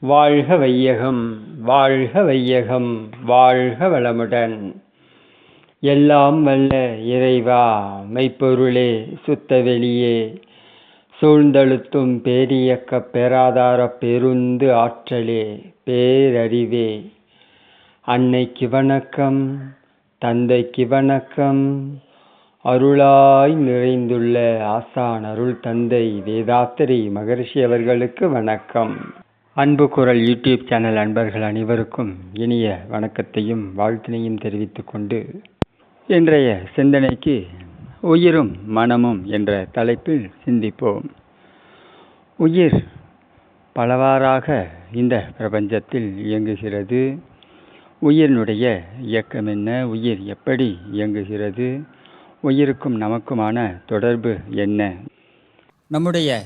வாழ்க வையகம், வாழ்க வையகம், வாழ்க வளமுடன். எல்லாம் வல்ல இறைவா, மெய்ப்பொருளே, சுத்த வெளியே, சூழ்ந்தழுத்தும் பேரியக்கப் பேராதாரப் பேருந்து ஆற்றலே, பேரறிவே, அன்னைக்கு வணக்கம், தந்தைக்கு வணக்கம், அருளாய் நிறைந்துள்ள ஆசான் அருள் தந்தை வேதாத்திரி மகரிஷி அவர்களுக்கு வணக்கம். அன்பு குரல் யூடியூப் சேனல் அன்பர்கள் அனைவருக்கும் இனிய வணக்கத்தையும் வாழ்த்தினையும் தெரிவித்துக் கொண்டு இன்றைய சிந்தனைக்கு உயிரும் மனமும் என்ற தலைப்பில் சிந்திப்போம். உயிர் பலவாறாக இந்த பிரபஞ்சத்தில் இயங்குகிறது. உயிரினுடைய இயக்கம் என்ன? உயிர் எப்படி இயங்குகிறது? உயிருக்கும் நமக்குமான தொடர்பு என்ன? நம்முடைய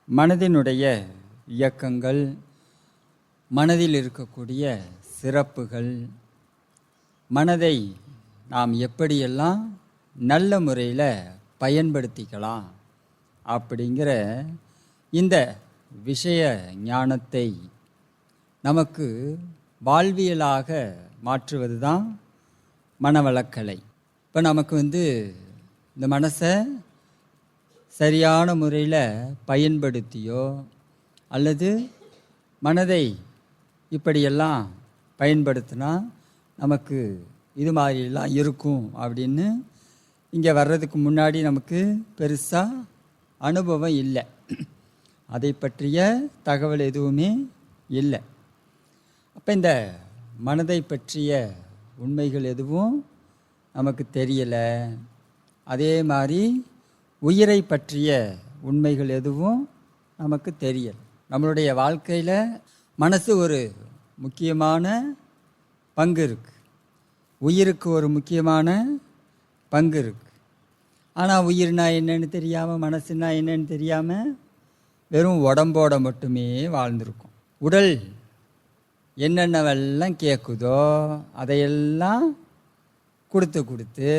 மனதினுடைய இயக்கங்கள், மனதில் இருக்கக்கூடிய சிறப்புகள், மனதை நாம் எப்படியெல்லாம் நல்ல முறையில் பயன்படுத்திக்கலாம் அப்படிங்கிற இந்த விஷய ஞானத்தை நமக்கு வாழ்வியலாக மாற்றுவது தான் மனவளக்கலை. இப்போ நமக்கு இந்த மனசை சரியான முறையில் பயன்படுத்தியோ அல்லது மனதை இப்படியெல்லாம் பயன்படுத்தினா நமக்கு இது மாதிரிலாம் இருக்கும் அப்படின்னு இங்கே வர்றதுக்கு முன்னாடி நமக்கு பெருசாக அனுபவம் இல்லை. அதை பற்றிய தகவல் எதுவுமே இல்லை. அப்போ இந்த மனதை பற்றிய உண்மைகள் எதுவும் நமக்கு தெரியலை. அதே மாதிரி உயிரை பற்றிய உண்மைகள் எதுவும் நமக்கு தெரியலை. நம்மளுடைய வாழ்க்கையில் மனசு ஒரு முக்கியமான பங்கு இருக்குது, உயிருக்கு ஒரு முக்கியமான பங்கு இருக்குது. ஆனால் உயிர்னா என்னன்னு தெரியாமல், மனசுனா என்னன்னு தெரியாமல் வெறும் உடம்போட மட்டுமே வாழ்ந்துருக்கும். உடல் என்னென்னவெல்லாம் கேட்குதோ அதையெல்லாம் கொடுத்து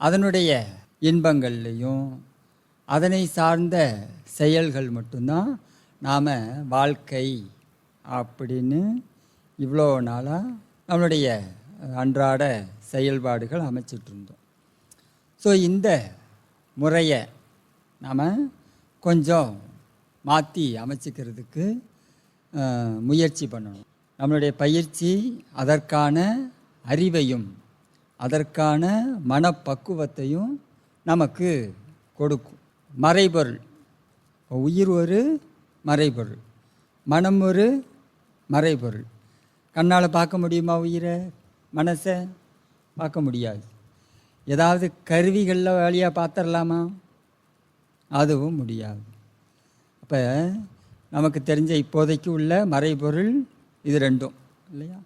அதனுடைய இன்பங்கள்லையும் அதனை சார்ந்த செயல்கள் மட்டும்தான் நாம் வாழ்க்கை அப்படின்னு இவ்வளோ நாளாக நம்மளுடைய அன்றாட செயல்பாடுகள் அமைச்சிட்ருந்தோம். ஸோ இந்த முறையை நாம் கொஞ்சம் மாற்றி அமைச்சிக்கிறதுக்கு முயற்சி பண்ணணும். நம்மளுடைய பயிற்சி அதற்கான அறிவையும் அதற்கான மனப்பக்குவத்தையும் நமக்கு கொடுக்கும். மறைபொருள், உயிர் ஒரு மறைபொருள், மனம் ஒரு மறைபொருள். கண்ணால் பார்க்க முடியுமா உயிரை, மனசை? பார்க்க முடியாது. ஏதாவது கருவிகளில் வழியாக பார்த்துடலாமா? அதுவும் முடியாது. அப்போ நமக்கு தெரிஞ்ச இப்போதைக்கு உள்ள மறைபொருள் இது ரெண்டும் இல்லையா?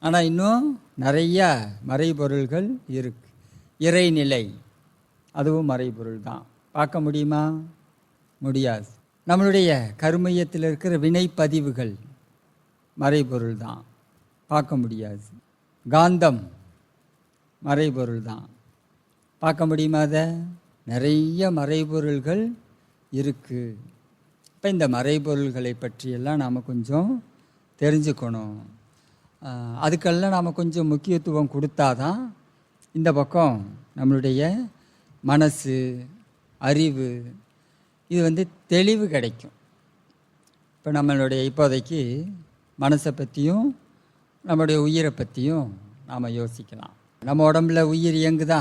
ஆனால் இன்னும் நிறையா மறைபொருள்கள் இருக்குது. இறைநிலை, அதுவும் மறைபொருள் தான். பார்க்க முடியுமா? முடியாது. நம்மளுடைய கருமையத்தில் இருக்கிற வினைப்பதிவுகள் மறைபொருள் தான், பார்க்க முடியாது. காந்தம் மறைபொருள் தான், பார்க்க முடியுமா? அதை நிறைய மறைபொருள்கள் இருக்குது. இப்போ இந்த மறைபொருள்களை பற்றியெல்லாம் நாம் கொஞ்சம் தெரிஞ்சுக்கணும். அதுக்கெல்லாம் நாம் கொஞ்சம் முக்கியத்துவம் கொடுத்தாதான் இந்த பக்கம் நம்மளுடைய மனசு, அறிவு இது தெளிவு கிடைக்கும். இப்போ நம்மளுடைய இப்போதைக்கு மனசை பற்றியும் நம்மளுடைய உயிரை பற்றியும் நாம் யோசிக்கலாம். நம்ம உடம்புல உயிர் இயங்குதா?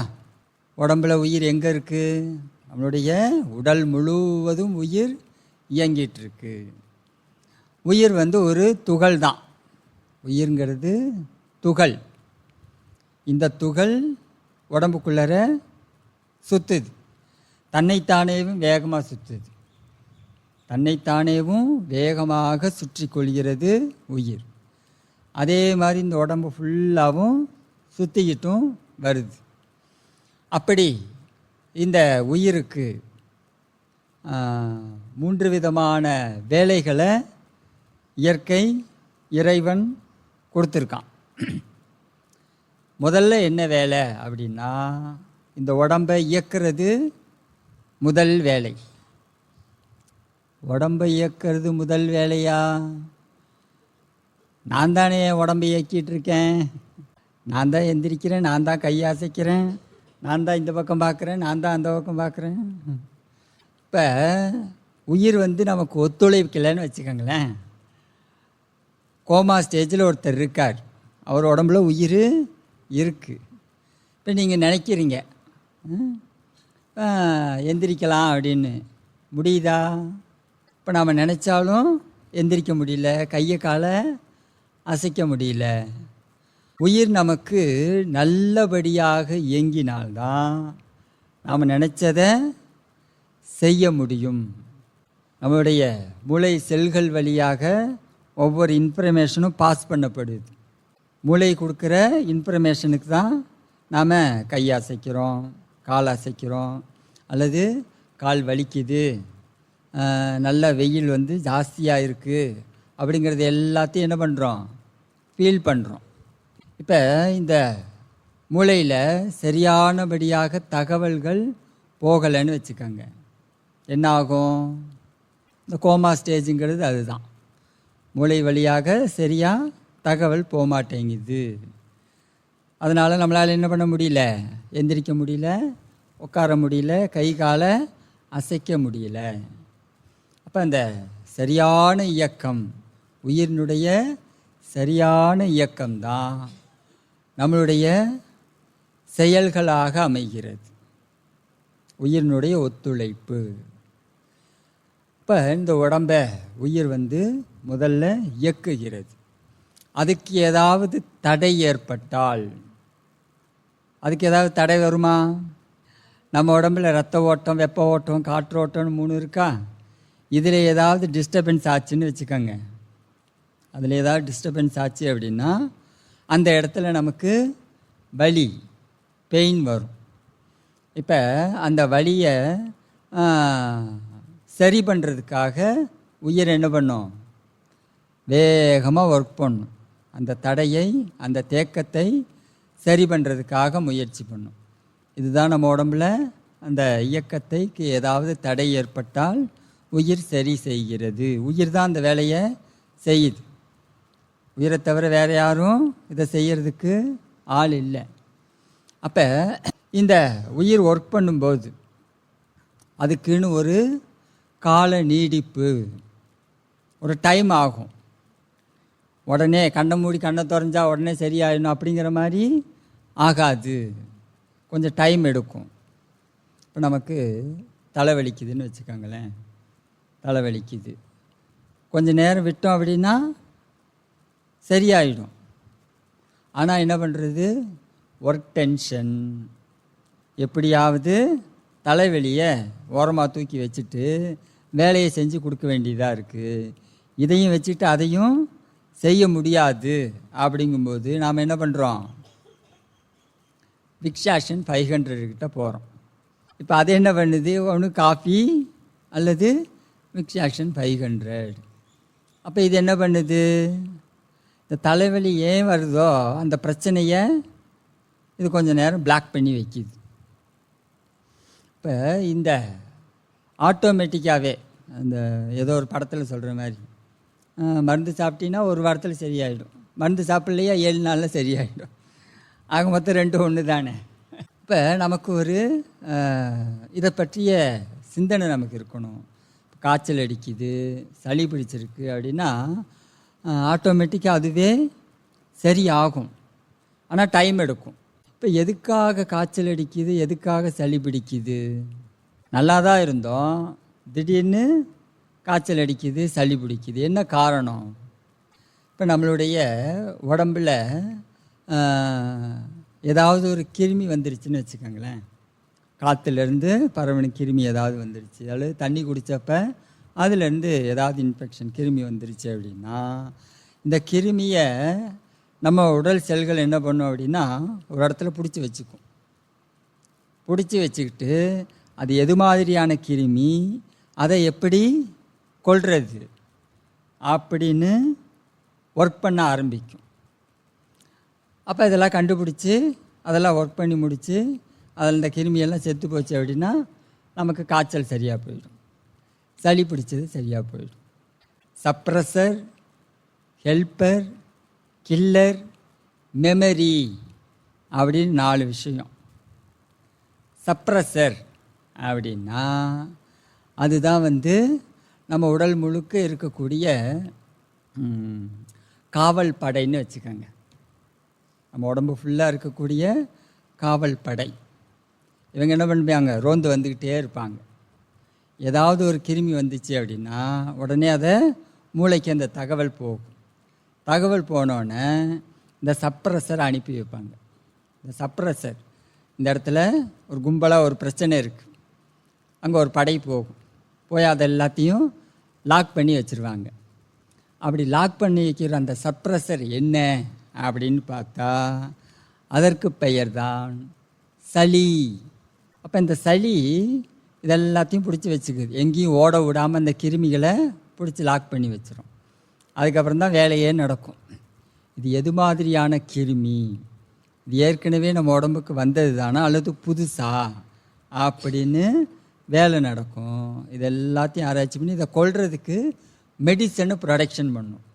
உடம்புல உயிர் எங்கே இருக்குது? நம்மளுடைய உடல் முழுவதும் உயிர் இயங்கிட்டுருக்கு. உயிர் ஒரு துகள் தான். உயிர்ங்கிறது துகள். இந்த துகள் உடம்புக்குள்ளர சுற்றுது, தன்னைத்தானேவும் வேகமாக சுற்றுது. தன்னைத்தானேவும் வேகமாக சுற்றி கொள்கிறது உயிர். அதே மாதிரி இந்த உடம்பு ஃபுல்லாகவும் சுற்றிக்கிட்டும் வருது. அப்படி இந்த உயிருக்கு 3 விதமான வேலைகளை இயற்கை இறைவன் கொடுத்துருக்கான். முதல்ல என்ன வேலை அப்படின்னா, இந்த உடம்பை இயக்கிறது முதல் வேலை. உடம்பை இயக்கிறது முதல் வேலையா? நான் தானே என் உடம்பை இயக்கிட்டு இருக்கேன், நான் தான் எந்திரிக்கிறேன், நான் தான் கையை அசைக்கிறேன், நான் தான் இந்த பக்கம் பார்க்குறேன், நான் தான் அந்த பக்கம் பார்க்குறேன். இப்போ உயிர் நமக்கு ஒத்துழைக்கலைன்னு வச்சுக்கோங்களேன். கோமா ஸ்டேஜில் ஒருத்தர் இருக்கார், அவர் உடம்புல உயிர் இருக்குது. இப்போ நீங்கள் நினைக்கிறீங்க எந்திரிக்கலாம் அப்படின்னு, முடியுதா? இப்போ நாம் நினச்சாலும் எந்திரிக்க முடியல, கையை காலை அசைக்க முடியல. உயிர் நமக்கு நல்லபடியாக இயங்கினால்தான் நாம் நினச்சதை செய்ய முடியும். நம்முடைய மூளை செல்கள் வழியாக ஒவ்வொரு இன்ஃபர்மேஷனும் பாஸ் பண்ணப்படுது. மூளை கொடுக்குற இன்ஃபர்மேஷனுக்கு தான் நாம் கை அசைக்கிறோம், கால் அசைக்கிறோம், அல்லது கால் வலிக்குது, நல்ல வெயில் ஜாஸ்தியாக இருக்குது அப்படிங்கிறது எல்லாத்தையும் என்ன பண்ணுறோம், ஃபீல் பண்ணுறோம். இப்போ இந்த மூளையில் சரியானபடியாக தகவல்கள் போகலைன்னு வச்சுக்கோங்க, என்ன ஆகும்? இந்த கோமா ஸ்டேஜுங்கிறது அதுதான். மூளை வழியாக சரியாக தகவல் போக மாட்டேங்குது. அதனால் நம்மளால் என்ன பண்ண முடியல, எந்திரிக்க முடியல, உட்கார முடியல, கை காலை அசைக்க முடியல. அப்போ அந்த சரியான இயக்கம், உயிரினுடைய சரியான இயக்கம்தான் நம்மளுடைய செயல்களாக அமைகிறது, உயிரினுடைய ஒத்துழைப்பு. இப்போ இந்த உடம்பை உயிர் முதல்ல இயக்குகிறது. அதுக்கு ஏதாவது தடை ஏற்பட்டால், அதுக்கு ஏதாவது தடை வருமா? நம்ம உடம்புல ரத்த ஓட்டம், வெப்ப ஓட்டம், காற்று ஓட்டம்னு 3 இருக்கா? இதில் ஏதாவது டிஸ்டர்பன்ஸ் ஆச்சுன்னு வச்சுக்கோங்க, அதில் ஏதாவது டிஸ்டர்பன்ஸ் ஆச்சு அப்படின்னா அந்த இடத்துல நமக்கு வலி, பெயின் வரும். இப்போ அந்த வலியை சரி பண்ணுறதுக்காக உயிர் என்ன பண்ணும், வேகமாக ஒர்க் பண்ணும். அந்த தடையை, அந்த தேக்கத்தை சரி பண்ணுறதுக்காக முயற்சி பண்ணும். இதுதான் நம்ம உடம்புல அந்த இயக்கத்தைக்கு ஏதாவது தடை ஏற்பட்டால் உயிர் சரி செய்கிறது. உயிர் தான் அந்த வேலையை செய்யுது. உயிரை தவிர வேறு யாரும் இதை செய்கிறதுக்கு ஆள் இல்லை. அப்போ இந்த உயிர் ஒர்க் பண்ணும்போது அதுக்குன்னு ஒரு கால நீடிப்பு, ஒரு டைம் ஆகும். உடனே கண்ணை மூடி கண்ணை திறந்தா உடனே சரியாயிடணும் அப்படிங்கிற மாதிரி ஆகாது, கொஞ்சம் டைம் எடுக்கும். இப்போ நமக்கு தலைவலிக்குதுன்னு வச்சுக்கோங்களேன், தலைவலிக்குது, கொஞ்சம் நேரம் விட்டோம் அப்படின்னா சரியாயிடும். ஆனால் என்ன பண்ணுறது, ஒர்க் டென்ஷன், எப்படியாவது தலைவலியை ஓரமாக தூக்கி வச்சுட்டு வேலையை செஞ்சு கொடுக்க வேண்டியதாக இருக்குது. இதையும் வச்சுட்டு அதையும் செய்ய முடியாது. அப்படிங்கும்போது நாம் என்ன பண்ணுறோம், விக்ஸாக்ஷன் 500 கிட்ட போகிறோம். இப்போ அது என்ன பண்ணுது, ஒன்று காஃபி அல்லது விக்ஸாக்ஷன் 500. அப்போ இது என்ன பண்ணுது, இந்த தலைவலி ஏன் வருதோ அந்த பிரச்சனையை இது கொஞ்சம் நேரம் பிளாக் பண்ணி வைக்கிது. இப்போ இந்த ஆட்டோமேட்டிக்காகவே அந்த ஏதோ ஒரு படத்தில் சொல்கிற மாதிரி மருந்து சாப்பிட்டீங்கன்னா ஒரு வாரத்தில் சரியாயிடும், மருந்து சாப்பிட்லையா 7 நாளில் சரியாயிடும். ஆக மொத்தம் 2 ஒன்று தானே. இப்போ நமக்கு ஒரு இதை பற்றிய சிந்தனை நமக்கு இருக்கணும். காய்ச்சல் அடிக்குது, சளி பிடிச்சிருக்கு அப்படின்னா ஆட்டோமேட்டிக்காக அதுவே சரியாகும், ஆனால் டைம் எடுக்கும். இப்போ எதுக்காக காய்ச்சல் அடிக்குது, எதுக்காக சளி பிடிக்குது? நல்லா தான் இருந்தோம், திடீர்னு காய்ச்சல் அடிக்குது, சளி பிடிக்குது, என்ன காரணம்? இப்போ நம்மளுடைய உடம்பில் ஏதாவது ஒரு கிருமி வந்துருச்சுன்னு வச்சுக்கோங்களேன், காற்றுலேருந்து பரவன கிருமி ஏதாவது வந்துருச்சு, அல்லது தண்ணி குடித்தப்ப அதுலேருந்து ஏதாவது இன்ஃபெக்ஷன் கிருமி வந்துருச்சு அப்படின்னா இந்த கிருமியை நம்ம உடல் செல்கள் என்ன பண்ணும் அப்படின்னா ஒரு இடத்துல பிடிச்சி வச்சுக்கும். பிடிச்சி வச்சுக்கிட்டு அது எது மாதிரியான கிருமி, அதை எப்படி கொல்றது அப்படின்னு ஒர்க் பண்ண ஆரம்பிக்கும். அப்போ இதெல்லாம் கண்டுபிடிச்சி அதெல்லாம் ஒர்க் பண்ணி முடித்து அதில் இந்த கிருமியெல்லாம் செத்து போச்சு அப்படின்னா நமக்கு காய்ச்சல் சரியாக போயிடும், சளி பிடிச்சது சரியாக போயிடும். சப்ரஸர், ஹெல்ப்பர், கில்லர், மெமரி அப்படின்னு 4 விஷயம். சப்ரஸர் அப்படின்னா அதுதான் நம்ம உடல் முழுக்க இருக்கக்கூடிய காவல் படைன்னு வச்சுக்கோங்க. நம்ம உடம்பு ஃபுல்லாக இருக்கக்கூடிய காவல் படை. இவங்க என்ன பண்ணுவாங்க, ரோந்து வந்துக்கிட்டே இருப்பாங்க. ஏதாவது ஒரு கிருமி வந்துச்சு அப்படின்னா உடனே அதை மூளைக்கு அந்த தகவல் போகும். தகவல் போனோடனே இந்த சப்ரஸர் அனுப்பி வைப்பாங்க. இந்த சப்ரஸர் இந்த இடத்துல ஒரு கும்பலாக ஒரு பிரச்சனை இருக்குது, அங்கே ஒரு படை போகும். போய் அதை எல்லாத்தையும் லாக் பண்ணி வச்சுருவாங்க. அப்படி லாக் பண்ணி வைக்கிற அந்த சப்ரஸர் என்ன அப்படின்னு பார்த்தா அதற்கு பெயர் தான் சளி. அப்போ இந்த சளி இதெல்லாத்தையும் பிடிச்சி வச்சுக்குது, எங்கேயும் ஓட விடாமல் அந்த கிருமிகளை பிடிச்சி லாக் பண்ணி வச்சிடும். அதுக்கப்புறம் தான் வேலையே நடக்கும். இது எது மாதிரியான கிருமி, இது ஏற்கனவே நம்ம உடம்புக்கு வந்தது தானே அல்லது புதுசா அப்படின்னு வேலை நடக்கும். இது எல்லாத்தையும் ஆராய்ச்சி பண்ணி இதை கொல்றதுக்கு மெடிசனை ப்ரொடக்ஷன் பண்ணும்.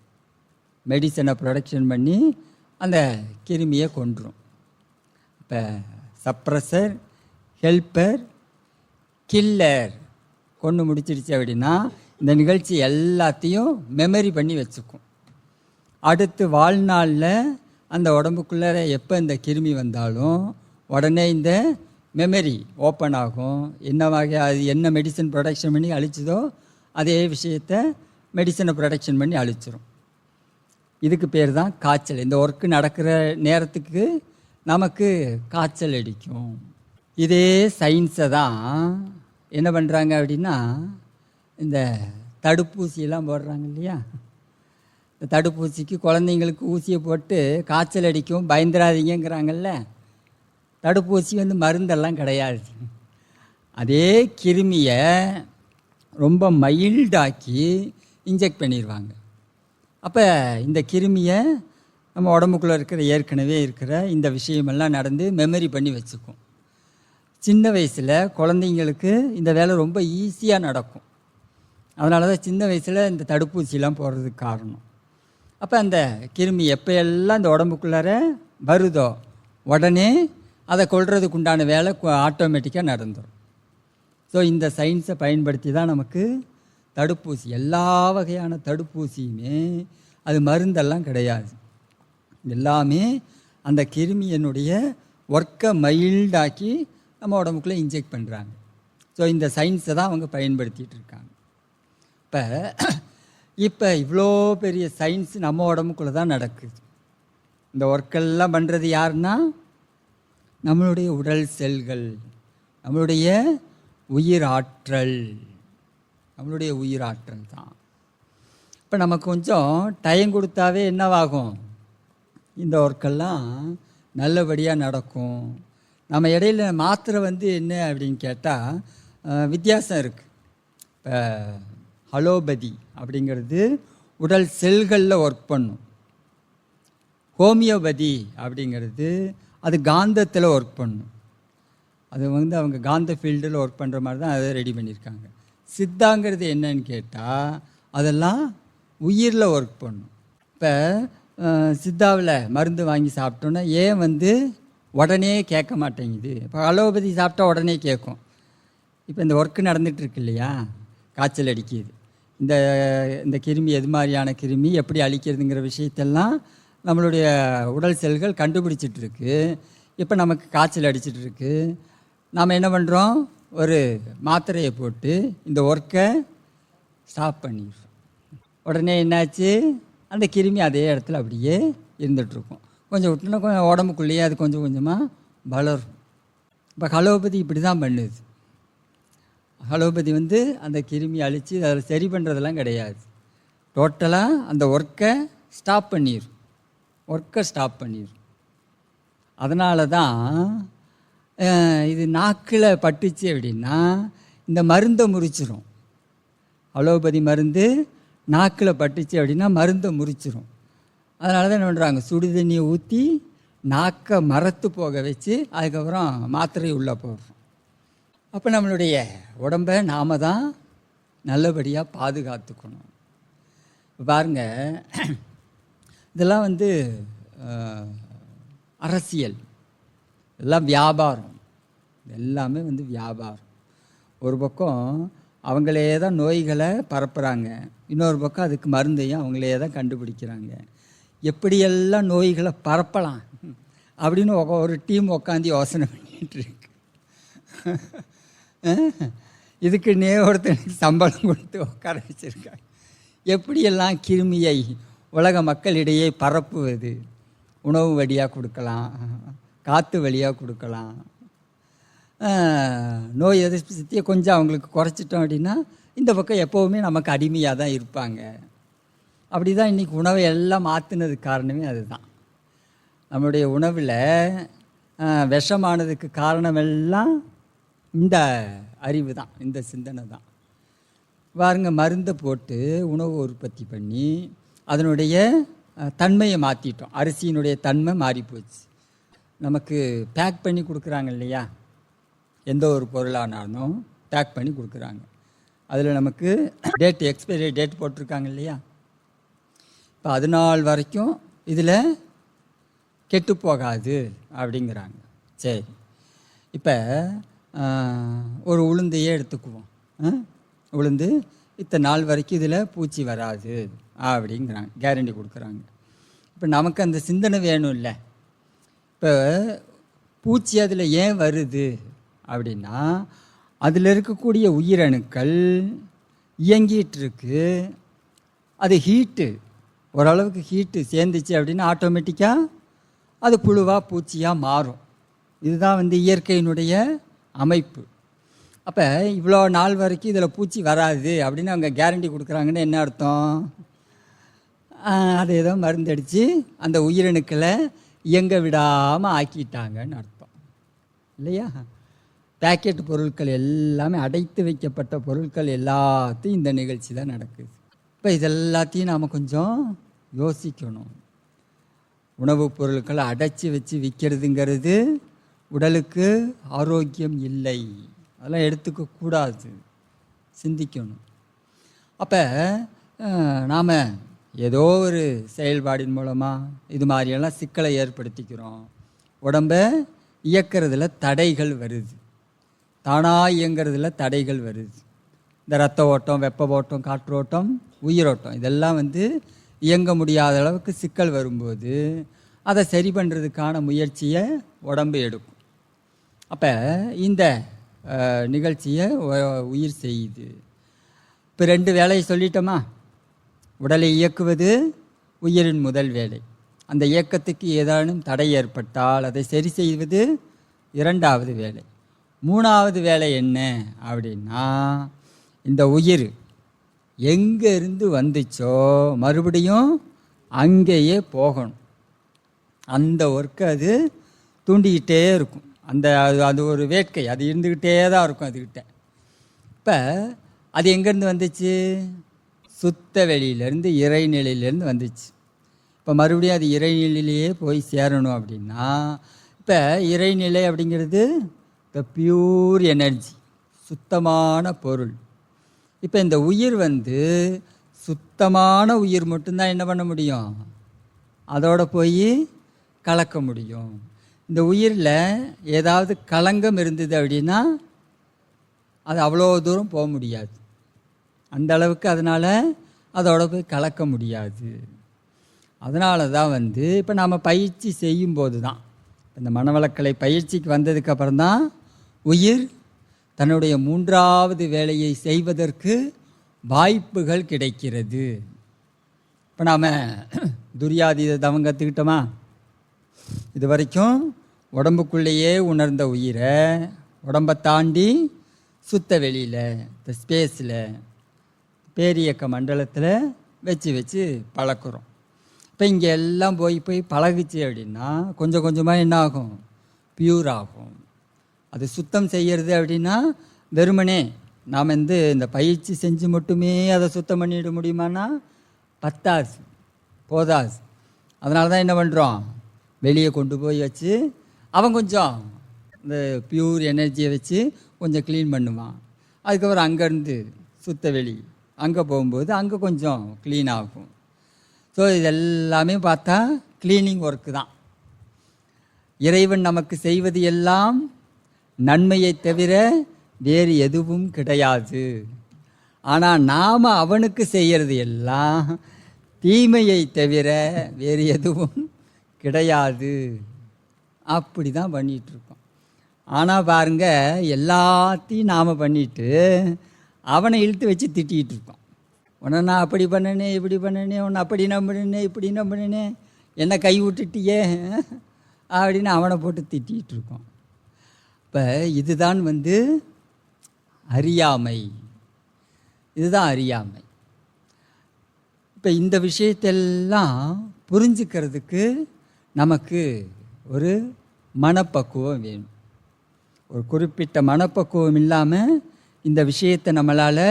மெடிசனை ப்ரொடக்ஷன் பண்ணி அந்த கிருமியை கொன்றும். இப்போ சப்ரஸர், ஹெல்ப்பர், கில்லர் கொண்டு முடிச்சிடுச்சு அப்படின்னா இந்த நிகழ்ச்சி எல்லாத்தையும் மெமரி பண்ணி வச்சுக்கும். அடுத்து வாழ்நாளில் அந்த உடம்புக்குள்ளே எப்போ இந்த கிருமி வந்தாலும் உடனே இந்த மெமரி ஓப்பன் ஆகும். என்ன வகை அது என்ன மெடிசன் ப்ரொடக்ஷன் பண்ணி அழிச்சதோ அதே விஷயத்தை மெடிசனை ப்ரொடக்ஷன் பண்ணி அழிச்சிரும். இதுக்கு பேர் தான் காய்ச்சல். இந்த ஒர்க்கு நடக்கிற நேரத்துக்கு நமக்கு காய்ச்சல் அடிக்கும். இதே சயின்ஸை தான் என்ன பண்ணுறாங்க அப்படின்னா இந்த தடுப்பூசியெல்லாம் போடுறாங்க இல்லையா. இந்த தடுப்பூசிக்கு குழந்தைங்களுக்கு ஊசியை போட்டு காய்ச்சல் அடிக்கும் பயந்துடாதீங்கிறாங்கல்ல. தடுப்பூசி மருந்தெல்லாம் கிடையாது. அதே கிருமியை ரொம்ப மைல்டாக்கி இன்ஜெக்ட் பண்ணிடுவாங்க. அப்போ இந்த கிருமியை நம்ம உடம்புக்குள்ளே இருக்கிற ஏற்கனவே இருக்கிற இந்த விஷயமெல்லாம் நடந்து மெமரி பண்ணி வச்சுக்கும். சின்ன வயசில் குழந்தைங்களுக்கு இந்த வேலை ரொம்ப ஈஸியாக நடக்கும். அதனால தான் சின்ன வயசில் இந்த தடுப்பூசிலாம் போடுறதுக்கு காரணம். அப்போ அந்த கிருமி எப்போ எல்லாம் இந்த உடம்புக்குள்ளார வருதோ உடனே அதை கொல்றதுக்கு உண்டான வேலை ஆட்டோமேட்டிக்காக நடந்துடும். ஸோ இந்த சயின்ஸை பயன்படுத்தி தான் நமக்கு தடுப்பூசி, எல்லா வகையான தடுப்பூசியுமே அது மருந்தெல்லாம் கிடையாது. எல்லாமே அந்த கிருமியினுடைய ஒர்க்கை மைல்டாக்கி நம்ம உடம்புக்குள்ளே இன்ஜெக்ட் பண்ணுறாங்க. ஸோ இந்த சயின்ஸை தான் அவங்க பயன்படுத்திகிட்டு இருக்காங்க. இப்போ இவ்வளோ பெரிய சயின்ஸ் நம்ம உடம்புக்குள்ளே தான் நடக்குது. இந்த ஒர்க்கெல்லாம் பண்ணுறது யாருன்னா நம்மளுடைய உடல் செல்கள், நம்மளுடைய உயிராற்றல், நம்மளுடைய உயிராற்றல் தான். இப்போ நமக்கு கொஞ்சம் டைம் கொடுத்தாவே என்னவாகும், இந்த ஒர்க்கெல்லாம் நல்லபடியாக நடக்கும். நம்ம இடையில மாத்திரை என்ன அப்படின்னு கேட்டால் வித்தியாசம் இருக்குது. இப்போ அலோபதி அப்படிங்கிறது உடல் செல்களில் ஒர்க் பண்ணும். ஹோமியோபதி அப்படிங்கிறது அது காந்தத்தில் ஒர்க் பண்ணும். அது அவங்க காந்த ஃபீல்டில் ஒர்க் பண்ணுற மாதிரி தான் அதை ரெடி பண்ணியிருக்காங்க. சித்தாங்கிறது என்னன்னு கேட்டால் அதெல்லாம் உயிரில் ஒர்க் பண்ணும். இப்போ சித்தாவில் மருந்து வாங்கி சாப்பிட்டோன்னா ஏன் உடனே கேட்க மாட்டேங்குது. இப்போ அலோபதி சாப்பிட்டா உடனே கேட்கும். இப்போ இந்த ஒர்க்கு நடந்துகிட்ருக்கு இல்லையா, காய்ச்சல் அடிக்குது, இந்த கிருமி எது மாதிரியான கிருமி எப்படி அழிக்கிறதுங்கிற விஷயத்தெல்லாம் நம்மளுடைய உடல் செல்கள் கண்டுபிடிச்சிட்ருக்கு. இப்போ நமக்கு காய்ச்சல் அடிச்சிட்ருக்கு. நாம் என்ன பண்ணுறோம், ஒரு மாத்திரையை போட்டு இந்த ஒர்க்கை ஸ்டாப் பண்ணிடுறோம். உடனே என்னாச்சு, அந்த கிருமி அதே இடத்துல அப்படியே இருந்துகிட்ருக்கும். கொஞ்சம் விட்டுனா கொஞ்சம் உடம்புக்குள்ளேயே அது கொஞ்சம் கொஞ்சமாக வளரும். இப்போ அலோபதி இப்படி தான் பண்ணுது. அலோபதி அந்த கிருமி அழித்து அதில் சரி பண்ணுறதெல்லாம் கிடையாது. டோட்டலாக அந்த ஒர்க்கை ஸ்டாப் பண்ணிடும். அதனால தான் இது நாக்கில் பட்டுச்சு அப்படின்னா இந்த மருந்தை முறிச்சிரும். அலோபதி மருந்து நாக்கில் பட்டுச்சு அப்படின்னா மருந்தை முறிச்சிரும். அதனால தான் என்ன பண்ணுறாங்க, சுடு தண்ணியை ஊற்றி நாக்கை மரத்து போக வச்சு அதுக்கப்புறம் மாத்திரை உள்ளே போடுறோம். அப்போ நம்மளுடைய உடம்பை நாம் தான் நல்லபடியாக பாதுகாத்துக்கணும். பாருங்க, இதெல்லாம் வந்து அரசியல், இதெல்லாம் வியாபாரம், எல்லாமே வந்து வியாபாரம். ஒரு பக்கம் அவங்களே தான் நோய்களை பரப்புகிறாங்க, இன்னொரு பக்கம் அதுக்கு மருந்தையும் அவங்களே தான் கண்டுபிடிக்கிறாங்க. எப்படியெல்லாம் நோய்களை பரப்பலாம் அப்படின்னு ஒரு டீம் உட்காந்து யோசனை பண்ணிகிட்ருக்கு. இதுக்கு ஒருத்தனுக்கு சம்பளம் கொடுத்து உட்கார வச்சுருக்காங்க. எப்படியெல்லாம் கிருமியை உலக மக்களிடையே பரப்புவது, உணவு வழியாக கொடுக்கலாம், காற்று வழியாக கொடுக்கலாம், நோய் எதிர்ப்பு சக்தியை கொஞ்சம் அவங்களுக்கு குறைச்சிட்டோம் அப்படின்னா இந்த பக்கம் எப்போவுமே நமக்கு அடிமையாக தான் இருப்பாங்க. அப்படி தான் இன்றைக்கி உணவை எல்லாம் மாற்றினதுக்கு காரணமே அதுதான். நம்முடைய உணவில் விஷமானதுக்கு காரணமெல்லாம் இந்த அறிவு தான், இந்த சிந்தனை தான். பாருங்க, மருந்தை போட்டு உணவு உற்பத்தி பண்ணி அதனுடைய தன்மையை மாற்றிட்டோம். அரிசியினுடைய தன்மை மாறிப்போச்சு. நமக்கு பேக் பண்ணி கொடுக்குறாங்க இல்லையா, எந்த ஒரு பொருளானாலும் பேக் பண்ணி கொடுக்குறாங்க. அதில் நமக்கு எக்ஸ்பைரி டேட் போட்டிருக்காங்க இல்லையா. இப்போ 4 நாள் வரைக்கும் இதில் கெட்டு போகாது அப்படிங்கிறாங்க. சரி, இப்போ ஒரு உளுந்தையே எடுத்துக்குவோம். உளுந்து இத்தனை நாள் வரைக்கும் இதில் பூச்சி வராது அப்படிங்கிறாங்க, கேரண்டி கொடுக்குறாங்க. இப்போ நமக்கு அந்த சிந்தனை வேணும் இல்லை. இப்போ பூச்சி அதில் ஏன் வருது அப்படின்னா, அதில் இருக்கக்கூடிய உயிரணுக்கள் இயங்கிகிட்ருக்கு. அது ஹீட்டு, ஓரளவுக்கு ஹீட்டு சேர்ந்துச்சு அப்படின்னா ஆட்டோமேட்டிக்காக அது புழுவாக பூச்சியாக மாறும். இதுதான் வந்து இயற்கையினுடைய அமைப்பு. அப்போ இவ்வளோ நாள் வரைக்கும் இதில் பூச்சி வராது அப்படின்னு அவங்க கேரண்டி கொடுக்குறாங்கன்னு என்ன அர்த்தம்? அதை ஏதோ மருந்தடித்து அந்த உயிரணுக்களை இயங்க விடாமல் ஆக்கிட்டாங்கன்னு அர்த்தம் இல்லையா. பேக்கெட் பொருட்கள் எல்லாமே, அடைத்து வைக்கப்பட்ட பொருட்கள் எல்லாத்தையும் இந்த நிகழ்ச்சி தான் நடக்குது. இப்போ இதெல்லாத்தையும் நாம் கொஞ்சம் யோசிக்கணும். உணவுப் பொருட்களை அடைச்சி வச்சு விற்கிறதுங்கிறது உடலுக்கு ஆரோக்கியம் இல்லை, அதெல்லாம் எடுத்துக்கக்கூடாது, சிந்திக்கணும். அப்போ நாம் ஏதோ ஒரு செயல்பாடின் மூலமாக இது மாதிரியெல்லாம் சிக்கலை ஏற்படுத்திக்கிறோம். உடம்பை இயக்கிறதுல தடைகள் வருது, தானாக இயங்கிறதுல தடைகள் வருது. இந்த ரத்த ஓட்டம், வெப்ப ஓட்டம், காற்றோட்டம், உயிரோட்டம் இதெல்லாம் வந்து இயங்க முடியாத அளவுக்கு சிக்கல் வரும்போது அதை சரி பண்ணுறதுக்கான முயற்சியை உடம்பு எடுக்கும். அப்போ இந்த நிகழ்ச்சியை உயிர் செய்யுது. இப்போ 2 வேலையை சொல்லிட்டோமா. உடலை இயக்குவது உயிரின் முதல் வேலை. அந்த இயக்கத்துக்கு ஏதானும் தடை ஏற்பட்டால் அதை சரி செய்வது 2வது வேலை. 3வது வேலை என்ன அப்படின்னா, இந்த உயிர் எங்கே இருந்து வந்துச்சோ மறுபடியும் அங்கேயே போகணும். அந்த ஒர்க்கை அது தூண்டிக்கிட்டே இருக்கும். அது ஒரு வேட்கை, அது இருந்துக்கிட்டே தான் இருக்கும் அதுக்கிட்ட. இப்போ அது எங்கேருந்து வந்துச்சு? சுத்த வெளியிலேருந்து, இறைநிலையிலேருந்து வந்துச்சு. இப்போ மறுபடியும் அது இறைநிலையிலேயே போய் சேரணும் அப்படின்னா, இப்போ இறைநிலை அப்படிங்கிறது த பியூர் எனர்ஜி, சுத்தமான பொருள். இப்போ இந்த உயிர் வந்து சுத்தமான உயிர் மட்டும்தான் என்ன பண்ண முடியும்? அதோட போய் கலக்க முடியும். இந்த உயிரில் ஏதாவது களங்கம் இருந்தது அப்படின்னா அது அவ்வளோ தூரம் போக முடியாது. அந்த அளவுக்கு அதனால் அதோட போய் கலக்க முடியாது. அதனால தான் வந்து இப்போ நாம் பயிற்சி செய்யும்போது தான், இந்த மனவளக்கலை பயிற்சிக்கு வந்ததுக்கப்புறம் தான் உயிர் தன்னுடைய 3வது வேலையை செய்வதற்கு வாய்ப்புகள் கிடைக்கிறது. இப்போ நாம் துரியாதீத தவம் கற்றுக்கிட்டோமா? இது வரைக்கும் உடம்புக்குள்ளேயே உணர்ந்த உயிரை உடம்பை தாண்டி சுத்த வெளியில், இந்த ஸ்பேஸில், பேரியக்க மண்டலத்தில் வச்சு பழக்கிறோம். இப்போ இங்கே எல்லாம் போய் பழகுச்சு அப்படின்னா கொஞ்சம் கொஞ்சமாக என்ன ஆகும்? பியூர் ஆகும். அது சுத்தம் செய்கிறது அப்படின்னா வெறுமனே நாம் இந்த பயிற்சி செஞ்சு மட்டுமே அதை சுத்தம் பண்ணிட முடியுமானா பத்தாது, போதாது. அதனால தான் என்ன பண்ணுறோம், வெளியே கொண்டு போய் வச்சு அவன் கொஞ்சம் இந்த பியூர் எனர்ஜியை வச்சு கொஞ்சம் க்ளீன் பண்ணுவான். அதுக்கப்புறம் அங்கேருந்து சுத்த வெளி அங்கே போகும்போது அங்கே கொஞ்சம் க்ளீன் ஆகும். ஸோ இதெல்லாமே பார்த்தா க்ளீனிங் ஒர்க்கு தான். இறைவன் நமக்கு செய்வது எல்லாம் நன்மையை தவிர வேறு எதுவும் கிடையாது. ஆனால் நாம் அவனுக்கு செய்கிறது எல்லாம் தீமையை தவிர வேறு எதுவும் கிடையாது. அப்படி தான் பண்ணிகிட்ருக்கோம். ஆனால் பாருங்கள், எல்லாத்தையும் நாம் பண்ணிட்டு அவனை இழுத்து வச்சு திட்டிகிட்டு இருக்கோம். உன்னை நான் அப்படி பண்ணினேன், இப்படி பண்ணினேன், உன்னை அப்படி நம்பினேன், இப்படி நம்பினேன், என்னை கை விட்டுட்டியே அப்படின்னு அவனை போட்டு திட்டிகிட்டு இருக்கோம். இப்போ இதுதான் அறியாமை. இதுதான் அறியாமை. இப்போ இந்த விஷயத்தெல்லாம் புரிஞ்சுக்கிறதுக்கு நமக்கு ஒரு மனப்பக்குவம் வேணும். ஒரு குறிப்பிட்ட மனப்பக்குவம் இல்லாமல் இந்த விஷயத்தை நம்மளால்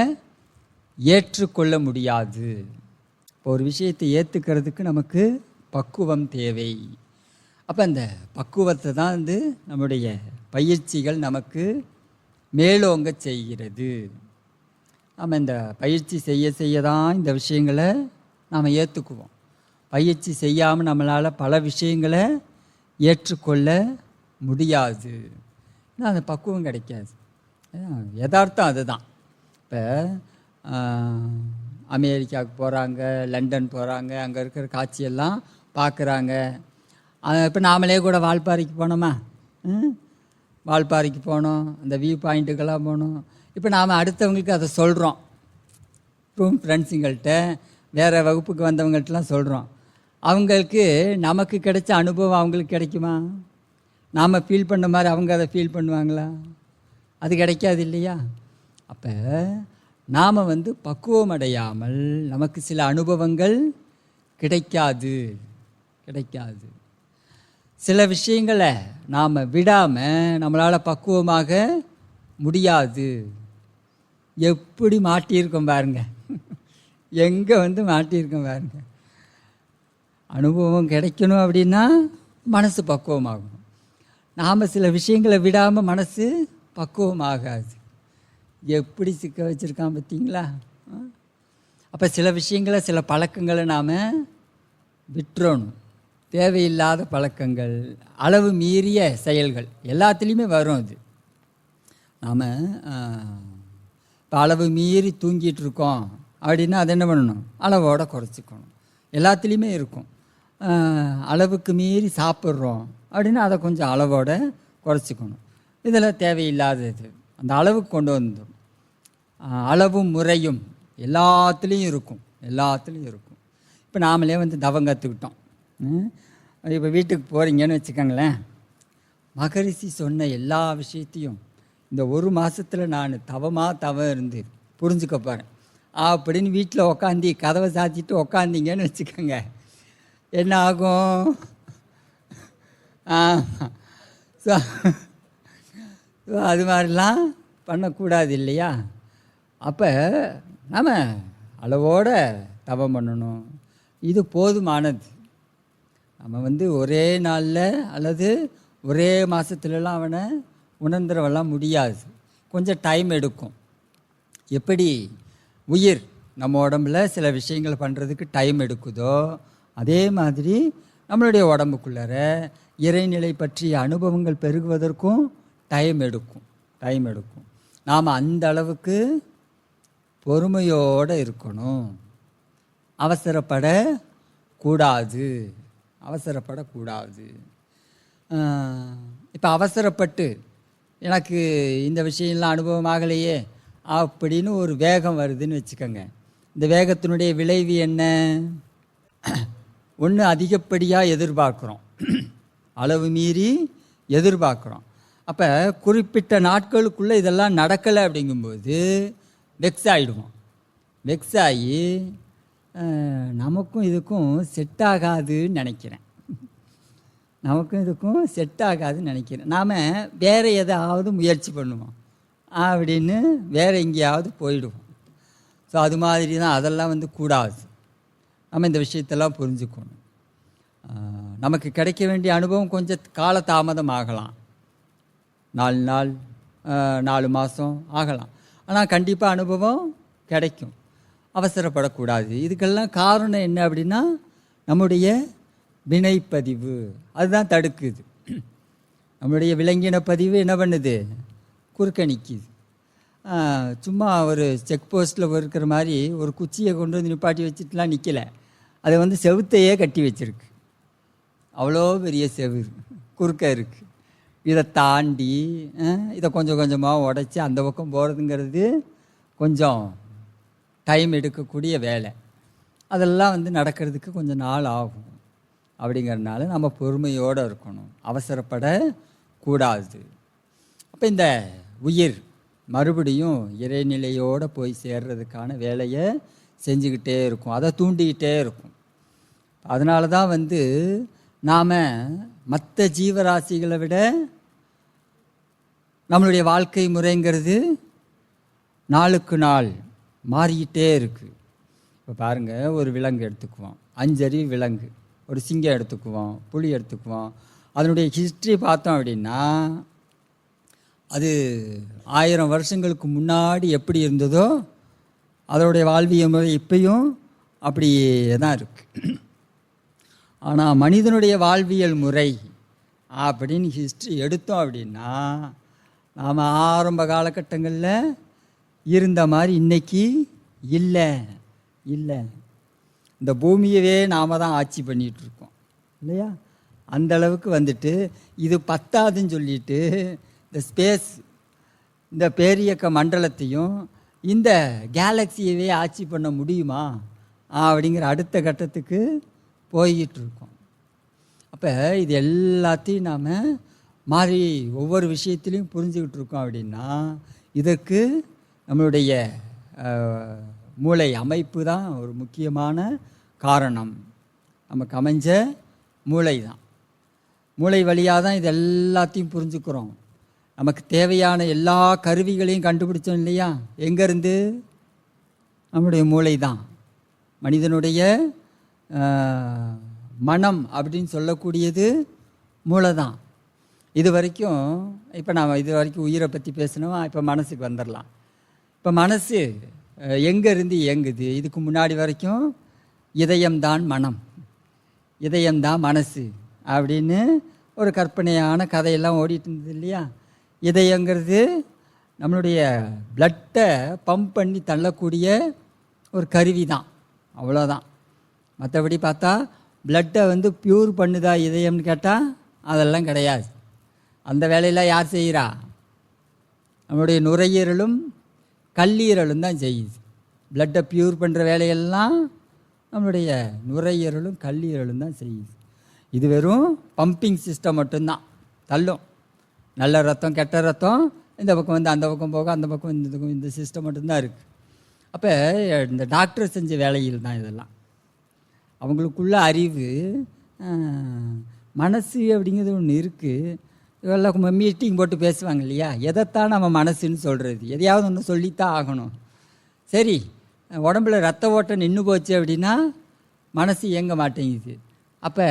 ஏற்றுக்கொள்ள முடியாது. இப்போ ஒரு விஷயத்தை ஏற்றுக்கிறதுக்கு நமக்கு பக்குவம் தேவை. அப்போ அந்த பக்குவத்தை தான் நம்முடைய பயிற்சிகள் நமக்கு மேலோங்க செய்கிறது. நம்ம இந்த பயிற்சி செய்ய தான் இந்த விஷயங்களை நாம் ஏற்றுக்குவோம். பயிற்சி செய்யாமல் நம்மளால் பல விஷயங்களை ஏற்றுக்கொள்ள முடியாது. அந்த பக்குவம் கிடைக்காது. யதார்த்தம் அதுதான். இப்போ அமெரிக்காவுக்கு போகிறாங்க, லண்டன் போகிறாங்க, அங்கே இருக்கிற காட்சியெல்லாம் பார்க்குறாங்க. இப்போ நாமளே கூட வால்பாறைக்கு போனோமா, வால்பாறைக்கு போனோம், அந்த வியூ பாயிண்ட்டுக்கெல்லாம் போனோம். இப்போ நாம் அடுத்தவங்களுக்கு அதை சொல்கிறோம். ஃப்ரெண்ட்ஸுங்கள்கிட்ட, வேறு வகுப்புக்கு வந்தவங்கள்ட்டலாம் சொல்கிறோம். அவங்களுக்கு நமக்கு கிடைச்ச அனுபவம் அவங்களுக்கு கிடைக்குமா? நாம் ஃபீல் பண்ண மாதிரி அவங்க அதை ஃபீல் பண்ணுவாங்களா? அது கிடைக்காது இல்லையா? அப்போ நாம் பக்குவம் அடையாமல் நமக்கு சில அனுபவங்கள் கிடைக்காது. சில விஷயங்களை நாம் விடாமல் நம்மளால் பக்குவமாக முடியாது. எப்படி மாட்டியிருக்கோம் பாருங்க, எங்கே மாட்டியிருக்கோம் பாருங்க. அனுபவம் கிடைக்கணும் அப்படின்னா மனசு பக்குவமாகணும். நாம் சில விஷயங்களை விடாமல் மனசு பக்குவமாகாது. எப்படி சிக்க வச்சுருக்கான் பார்த்தீங்களா? அப்போ சில விஷயங்களை, சில பழக்கங்களை நாம் விட்டுறணும். தேவையில்லாத பழக்கங்கள், அளவு மீறிய செயல்கள் எல்லாத்துலேயுமே வரும். அது நாம் இப்போ அளவு மீறி தூங்கிட்டு இருக்கோம் அப்படின்னா அதை என்ன பண்ணணும்? அளவோடு குறைச்சிக்கணும். எல்லாத்துலேயுமே இருக்கும். அளவுக்கு மீறி சாப்பிட்றோம் அப்படின்னா அதை கொஞ்சம் அளவோடு குறைச்சிக்கணும். இதில் தேவையில்லாதது அந்த அளவுக்கு கொண்டு வந்துடும். அளவும் முறையும் எல்லாத்துலேயும் இருக்கும். இப்போ நாமளே தவம் கற்றுக்கிட்டோம். இப்போ வீட்டுக்கு போகிறீங்கன்னு வச்சுக்கோங்களேன், மகரிஷி சொன்ன எல்லா விஷயத்தையும் இந்த ஒரு மாதத்தில் நான் தவம் இருந்து புரிஞ்சுக்க போகிறேன் அப்படின்னு வீட்டில் உக்காந்தி கதவை சாத்திட்டு உக்காந்திங்கன்னு வச்சுக்கோங்க, என்ன ஆகும்? ஸோ அது மாதிரிலாம் பண்ணக்கூடாது இல்லையா? அப்போ நாம் அளவோட தவம் பண்ணணும். இது போதுமானது. நம்ம ஒரே நாளில் அல்லது ஒரே மாதத்துலலாம் அவனை உணர்ந்துடவெல்லாம் முடியாது. கொஞ்சம் டைம் எடுக்கும். எப்படி உயிர் நம்ம உடம்புல சில விஷயங்களை பண்ணுறதுக்கு டைம் எடுக்குதோ, அதே மாதிரி நம்மளுடைய உடம்புக்குள்ளார இறைநிலை பற்றிய அனுபவங்கள் பெருகுவதற்கும் டைம் எடுக்கும். நாம் அந்த அளவுக்கு பொறுமையோடு இருக்கணும். அவசரப்படக்கூடாது. இப்போ அவசரப்பட்டு எனக்கு இந்த விஷயம்லாம் அனுபவம் ஆகலையே அப்படின்னு ஒரு வேகம் வருதுன்னு வச்சுக்கோங்க. இந்த வேகத்தினுடைய விளைவு என்ன? ஒன்று, அதிகப்படியாக எதிர்பார்க்குறோம், அளவு மீறி எதிர்பார்க்குறோம். அப்போ குறிப்பிட்ட நாட்களுக்குள்ளே இதெல்லாம் நடக்கலை அப்படிங்கும்போது வெக்ஸ் ஆகிடுவோம். வெக்ஸ் ஆகி நமக்கும் இதுக்கும் செட் ஆகாதுன்னு நினைக்கிறேன். நாம் வேறு எதாவது முயற்சி பண்ணுவோம் அப்படின்னு வேறு எங்கேயாவது போயிடுவோம். ஸோ அது மாதிரி தான். அதெல்லாம் கூடாது. நம்ம இந்த விஷயத்தெல்லாம் புரிஞ்சுக்கணும். நமக்கு கிடைக்க வேண்டிய அனுபவம் கொஞ்சம் காலதாமதம் ஆகலாம். 4 நாள் 4 மாதம் ஆகலாம். ஆனால் கண்டிப்பாக அனுபவம் கிடைக்கும். அவசரப்படக்கூடாது. இதுக்கெல்லாம் காரணம் என்ன அப்படின்னா நம்முடைய வினைப்பதிவு அதுதான் தடுக்குது. நம்மளுடைய விலங்கின பதிவு என்ன பண்ணுது? குறுக்க நிற்கிது. சும்மா ஒரு செக் போஸ்ட்டில் இருக்கிற மாதிரி ஒரு குச்சியை கொண்டு வந்து நிப்பாட்டி வச்சுட்டுலாம் நிற்கலை. அதை வந்து செவுத்தையே கட்டி வச்சுருக்கு. அவ்வளோ பெரிய செவுரு குறுக்க இருக்குது. இதை தாண்டி இதை கொஞ்சம் கொஞ்சமாக உடச்சி அந்த பக்கம் போகிறதுங்கிறது கொஞ்சம் டைம் எடுக்கக்கூடிய வேலை. அதெல்லாம் வந்து நடக்கிறதுக்கு கொஞ்சம் நாள் ஆகும். அப்படிங்கிறதுனால நம்ம பொறுமையோடு இருக்கணும், அவசரப்படக்கூடாது. அப்போ இந்த உயிர் மறுபடியும் இறைநிலையோடு போய் சேர்றதுக்கான வேலையை செஞ்சுக்கிட்டே இருக்கும், அதை தூண்டிக்கிட்டே இருக்கும். அதனால தான் வந்து நாம் மற்ற ஜீவராசிகளை விட நம்மளுடைய வாழ்க்கை முறைங்கிறது நாளுக்கு நாள் மாறிக்கிட்டே இருக்குது. இப்போ பாருங்கள், ஒரு விலங்கு எடுத்துக்குவோம், 5 அறிவு விலங்கு. ஒரு சிங்கம் எடுத்துக்குவோம், புலி எடுத்துக்குவோம். அதனுடைய ஹிஸ்ட்ரி பார்த்தோம் அப்படின்னா அது 1000 வருஷங்களுக்கு முன்னாடி எப்படி இருந்ததோ அதனுடைய வாழ்வியல் முறை இப்பயும் அப்படியே தான் இருக்குது. ஆனால் மனிதனுடைய வாழ்வியல் முறை அப்படின்னு ஹிஸ்ட்ரி எடுத்தோம் அப்படின்னா நாம் ஆரம்ப காலகட்டங்களில் இருந்த மாதிரி இன்றைக்கி இல்லை. இந்த பூமியவே நாம் தான் ஆட்சி பண்ணிகிட்ருக்கோம் இல்லையா? அந்த அளவுக்கு வந்துட்டு இது பத்தாதுன்னு சொல்லிட்டு இந்த ஸ்பேஸ், இந்த பேரியக்க மண்டலத்தையும் இந்த கேலக்சியவே ஆட்சி பண்ண முடியுமா அப்படிங்கிற அடுத்த கட்டத்துக்கு போய்கிட்ருக்கோம். அப்போ இது எல்லாத்தையும் நாம் மாறி ஒவ்வொரு விஷயத்துலையும் புரிஞ்சுக்கிட்டு இருக்கோம். அப்படின்னா இதற்கு நம்மளுடைய மூளை அமைப்பு தான் ஒரு முக்கியமான காரணம். நமக்கு அமைஞ்ச மூளை தான். மூளை வழியாக தான் இது எல்லாத்தையும் புரிஞ்சுக்கிறோம். நமக்கு தேவையான எல்லா கருவிகளையும் கண்டுபிடிச்சோம் இல்லையா? எங்கேருந்து? நம்முடைய மூளை தான். மனிதனுடைய மனம் அப்படின்னு சொல்லக்கூடியது மூளை தான். இது வரைக்கும் இப்போ நாம் இது வரைக்கும் உயிரை பற்றி பேசினோம். இப்போ மனசுக்கு வந்துடலாம். இப்போ மனசு எங்கேருந்து இயங்குது? இதுக்கு முன்னாடி வரைக்கும் இதயம்தான் மனம், இதயம்தான் மனசு அப்படின்னு ஒரு கற்பனையான கதையெல்லாம் ஓடிட்டு இருந்தது இல்லையா? இதயங்கிறது நம்மளுடைய பிளட்டை பம்ப் பண்ணி தள்ளக்கூடிய ஒரு கருவி தான், அவ்வளோதான். மற்றபடி பார்த்தா பிளட்டை வந்து ப்யூர் பண்ணுதா இதயம்னு கேட்டால் அதெல்லாம் கிடையாது. அந்த வேலையெல்லாம் யார் செய்கிறா? நம்மளுடைய நுரையீரலும் கல்லீரலும் தான் செய்யுது. பிளட்டை ப்யூர் பண்ணுற வேலையெல்லாம் நம்மளுடைய நுரையீரலும் கல்லீரலும் தான் செய்யுது. இது வெறும் பம்பிங் சிஸ்டம் மட்டும்தான், தள்ளும். நல்ல ரத்தம் கெட்ட ரத்தம் இந்த பக்கம் வந்து அந்த பக்கம் போக, அந்த பக்கம் இந்த பக்கம், இந்த சிஸ்டம் மட்டும்தான் இருக்குது. அப்போ இந்த டாக்டர் செஞ்ச வேலையில் தான் இதெல்லாம். அவங்களுக்குள்ள அறிவு மனசு அப்படிங்கிறது ஒன்று இருக்குது. இதெல்லாம் மீட்டிங் போட்டு பேசுவாங்க இல்லையா? எதைத்தான் நம்ம மனசுன்னு சொல்கிறது? எதையாவது ஒன்று சொல்லித்தான் ஆகணும். சரி, உடம்புல ரத்த ஓட்டம் நின்று போச்சு அப்படின்னா மனசு இயங்க மாட்டேங்குது. அப்போ